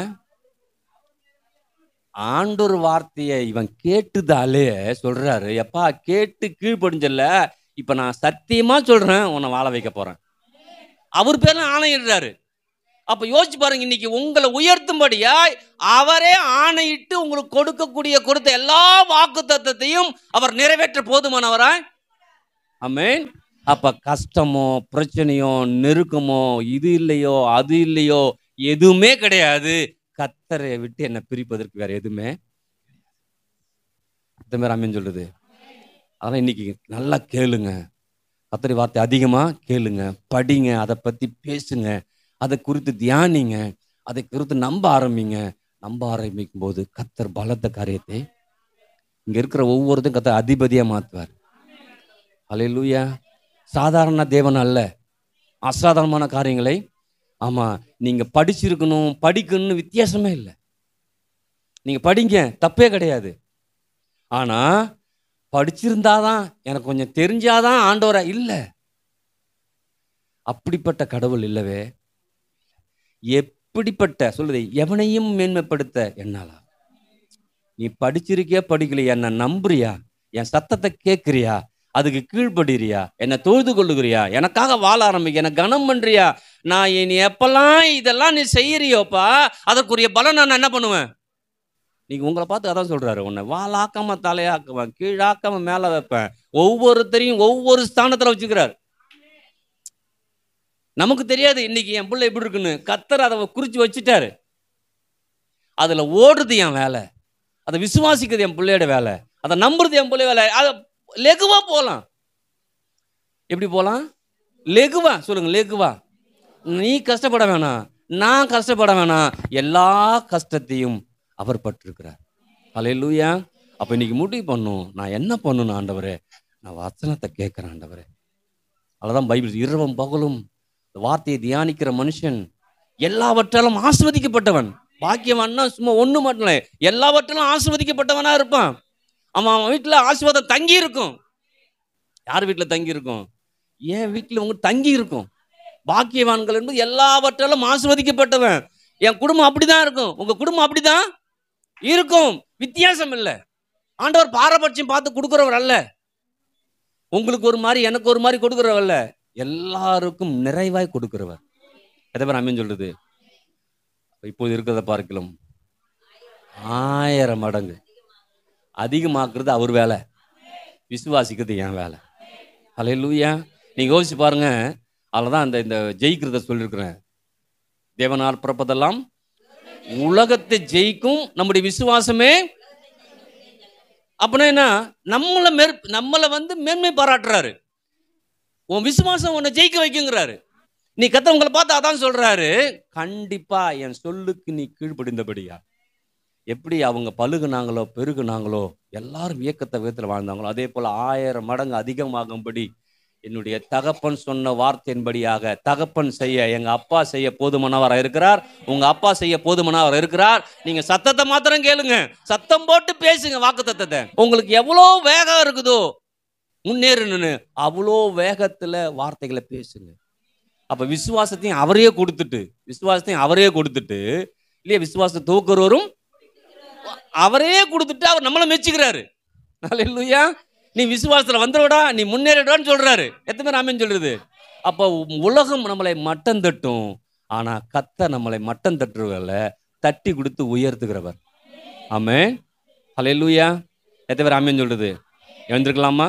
ஆண்டவர் வார்த்தையை இவன் கேட்டுதாலே சொல்றாரு, எப்பா கேட்டு கீழ்ப்படிஞ்சல, இப்ப நான் சத்தியமா சொல்றேன், உன்னை வாழ வைக்க போறேன். அவர் பேர்ல ஆணையிடுறாரு. அப்ப யோசிச்சு பாருங்க, இன்னைக்கு உங்களை உயர்த்தும்படியாய் அவரே ஆணையிட்டு உங்களுக்கு கொடுத்த எல்லா வாக்குத்தத்தத்தையும் அவர் நிறைவேற்ற போதுமானவராய். ஆமென். அப்ப கஷ்டமோ பிரச்சனையோ நெருக்கமோ இது இல்லையோ அது இல்லையோ எதுவுமே கிடையாது. கர்த்தரை விட்டு என்ன பிரிப்பதற்கு வேற எதுவுமே ஆமென் சொல்றது. அதான் இன்னைக்கு நல்லா கேளுங்க, கர்த்தரை வார்த்தை அதிகமா கேளுங்க, படிங்க, அதை பத்தி பேசுங்க, அதை குறித்து தியானிங்க, அதை குறித்து நம்ப ஆரம்பிக்கும் போது கர்த்தர் பலத்த காரியத்தை இங்க இருக்கிற ஒவ்வொருத்தையும் கர்த்தர் அதிபதியா மாத்துவார். அல்லேலூயா. சாதாரண தேவன் அல்ல, அசாதாரணமான காரியங்களை. ஆமா, நீங்க படிச்சிருக்கணும் படிக்கணும்னு வித்தியாசமே இல்லை. நீங்க படிங்க, தப்பே கிடையாது. ஆனா படிச்சிருந்தாதான் எனக்கு கொஞ்சம் தெரிஞ்சாதான் ஆண்டவரா இல்லை. அப்படிப்பட்ட கடவுள் இல்லவே. எப்படிப்பட்ட சொல்லுது, எவனையும் மேன்மைப்படுத்த என்னாலா. நீ படிச்சிருக்கியா படிக்கலையா, என்ன நம்புறியா, என் சத்தத்தை கேட்கிறியா, அதுக்கு கீழ்படுறியா, என்னை தொழுது கொள்ளுகிறியா, எனக்காக வாழ ஆரம்பிக்க, என்ன கனம் பண்றியா, நான் நீ எப்பெல்லாம் இதெல்லாம் நீ செய்யறியோப்பா, அதற்குரிய பலன் நான் என்ன பண்ணுவேன். நீங்க உங்களை பார்த்து அதான் சொல்றாரு, உன்னை வாழாக்காம தலையாக்குவேன், கீழாக்காம மேல வைப்பேன். ஒவ்வொருத்தரையும் ஒவ்வொரு ஸ்தானத்துல வச்சுக்கிறார். நமக்கு தெரியாது இன்னைக்கு என் பிள்ளை எப்படி இருக்குன்னு. கர்த்தர் அதை குறிச்சு வச்சுட்டாரு. அதுல ஓடுறது என் வேலை, அதை விசுவாசிக்கிறது என் பிள்ளையோட வேலை, அதை நம்புறது என் பிள்ளை வேலை. அதை லெகுவா போலாம். எப்படி போலாம்? லெகுவா சொல்லுங்க, லெகுவா. நீ கஷ்டப்பட வேணாம், நான் கஷ்டப்பட வேணாம், எல்லா கஷ்டத்தையும் அவர் பட்டிருக்கிறார். அல்லேலூயா. அப்ப இன்னைக்கு முடிவு பண்ணும், நான் என்ன பண்ணணும் ஆண்டவரே, நான் வசனத்தை கேட்கிறேன் ஆண்டவரே. அதுதான் பைபிள், இரவும் பகலும் வார்த்தையை தியானிக்கிற மனுஷன் எல்லாவற்றாலும் ஆசீர்வதிக்கப்பட்டவன். பாக்கியவான்னா சும்மா ஒண்ணு மட்டும் இல்லை, எல்லாவற்றாலும் ஆசீர்வதிக்கப்பட்டவனா இருப்பான். அவன் வீட்டுல ஆசீர்வாதம் தங்கி இருக்கும். யார் வீட்டுல தங்கி இருக்கும்? என் வீட்டுல உங்க தங்கி இருக்கும். பாக்கியவான்கள் என்பது எல்லாவற்றாலும் ஆசீர்வதிக்கப்பட்டவன். என் குடும்பம் அப்படிதான் இருக்கும், உங்க குடும்பம் அப்படிதான் இருக்கும், வித்தியாசம் இல்லை. ஆண்டவர் பாரபட்சம் பார்த்து கொடுக்கிறவர் அல்ல. உங்களுக்கு ஒரு மாதிரி எனக்கு ஒரு மாதிரி கொடுக்கிறவர் அல்ல, எல்லாருக்கும் நிறைவாய் கொடுக்கிறவர். எதை பேர் அமீன் சொல்றது? இப்போது இருக்கிறத பார்க்கலாம் 1000 மடங்கு அதிகமாக்குறது அவர் வேலை, விசுவாசிக்கிறது என் வேலை. அல்லேலூயா. நீங்க யோசிச்சு பாருங்க. அதுலதான் இந்த ஜெயிக்கிறத சொல்லியிருக்கிறேன். தேவனால் பிறப்பதெல்லாம் உலகத்தை ஜெயிக்கும் நம்முடைய விசுவாசமே. அப்படின்னா என்ன? நம்மளை மேன்மை பாராட்டுறாரு. உன் விசுவாசம் உன்னை ஜெயிக்க வைக்குங்கிறாரு. நீ கத்த உங்களை பார்த்து அதான் சொல்றாரு, கண்டிப்பா என் சொல்லுக்கு நீ கீழ்ப்படிந்தபடியா. எப்படி அவங்க பழுகுனாங்களோ பெருகுனாங்களோ, எல்லாரும் இயக்கத்தை விதத்தில் வாழ்ந்தாங்களோ, அதே போல 1000 மடங்கு அதிகமாகும்படி என்னுடைய தகப்பன் சொன்ன வார்த்தையின்படியாக தகப்பன் செய்ய எங்க அப்பா செய்ய போதுமானவராக இருக்கிறார். உங்க அப்பா செய்ய போதுமானவராக இருக்கிறார். நீங்க சத்தத்தை மாத்திரம் கேளுங்க, சத்தம் போட்டு பேசுங்க வாக்குத்தத்தத்தை. உங்களுக்கு எவ்வளோ வேகம் இருக்குதோ முன்னேறணும்னு, அவ்வளோ வேகத்துல வார்த்தைகளை பேசுங்க. அப்ப விசுவாசத்தையும் அவரே கொடுத்துட்டு இல்லையா, விசுவாசத்தை தூக்குறவரும் அவரே கொடுத்துட்டு அவர் நம்மளை மெச்சுக்கிறாரு. அல்லேலூயா. நீ விசுவாசத்துல வந்துடுடா, நீ முன்னேறிடுவான்னு சொல்றாரு. எத்தனை பேர் ஆமென் சொல்றது? அப்ப உலகம் நம்மளை மட்டம் தட்டும், ஆனா கர்த்தர் நம்மளை மட்டம் தட்டுறவர்கள தட்டி கொடுத்து உயர்த்துகிறவர். ஆமென். அல்லேலூயா. எத்தனை பேர் ஆமென் சொல்றது? எழுந்திருக்கலாமா?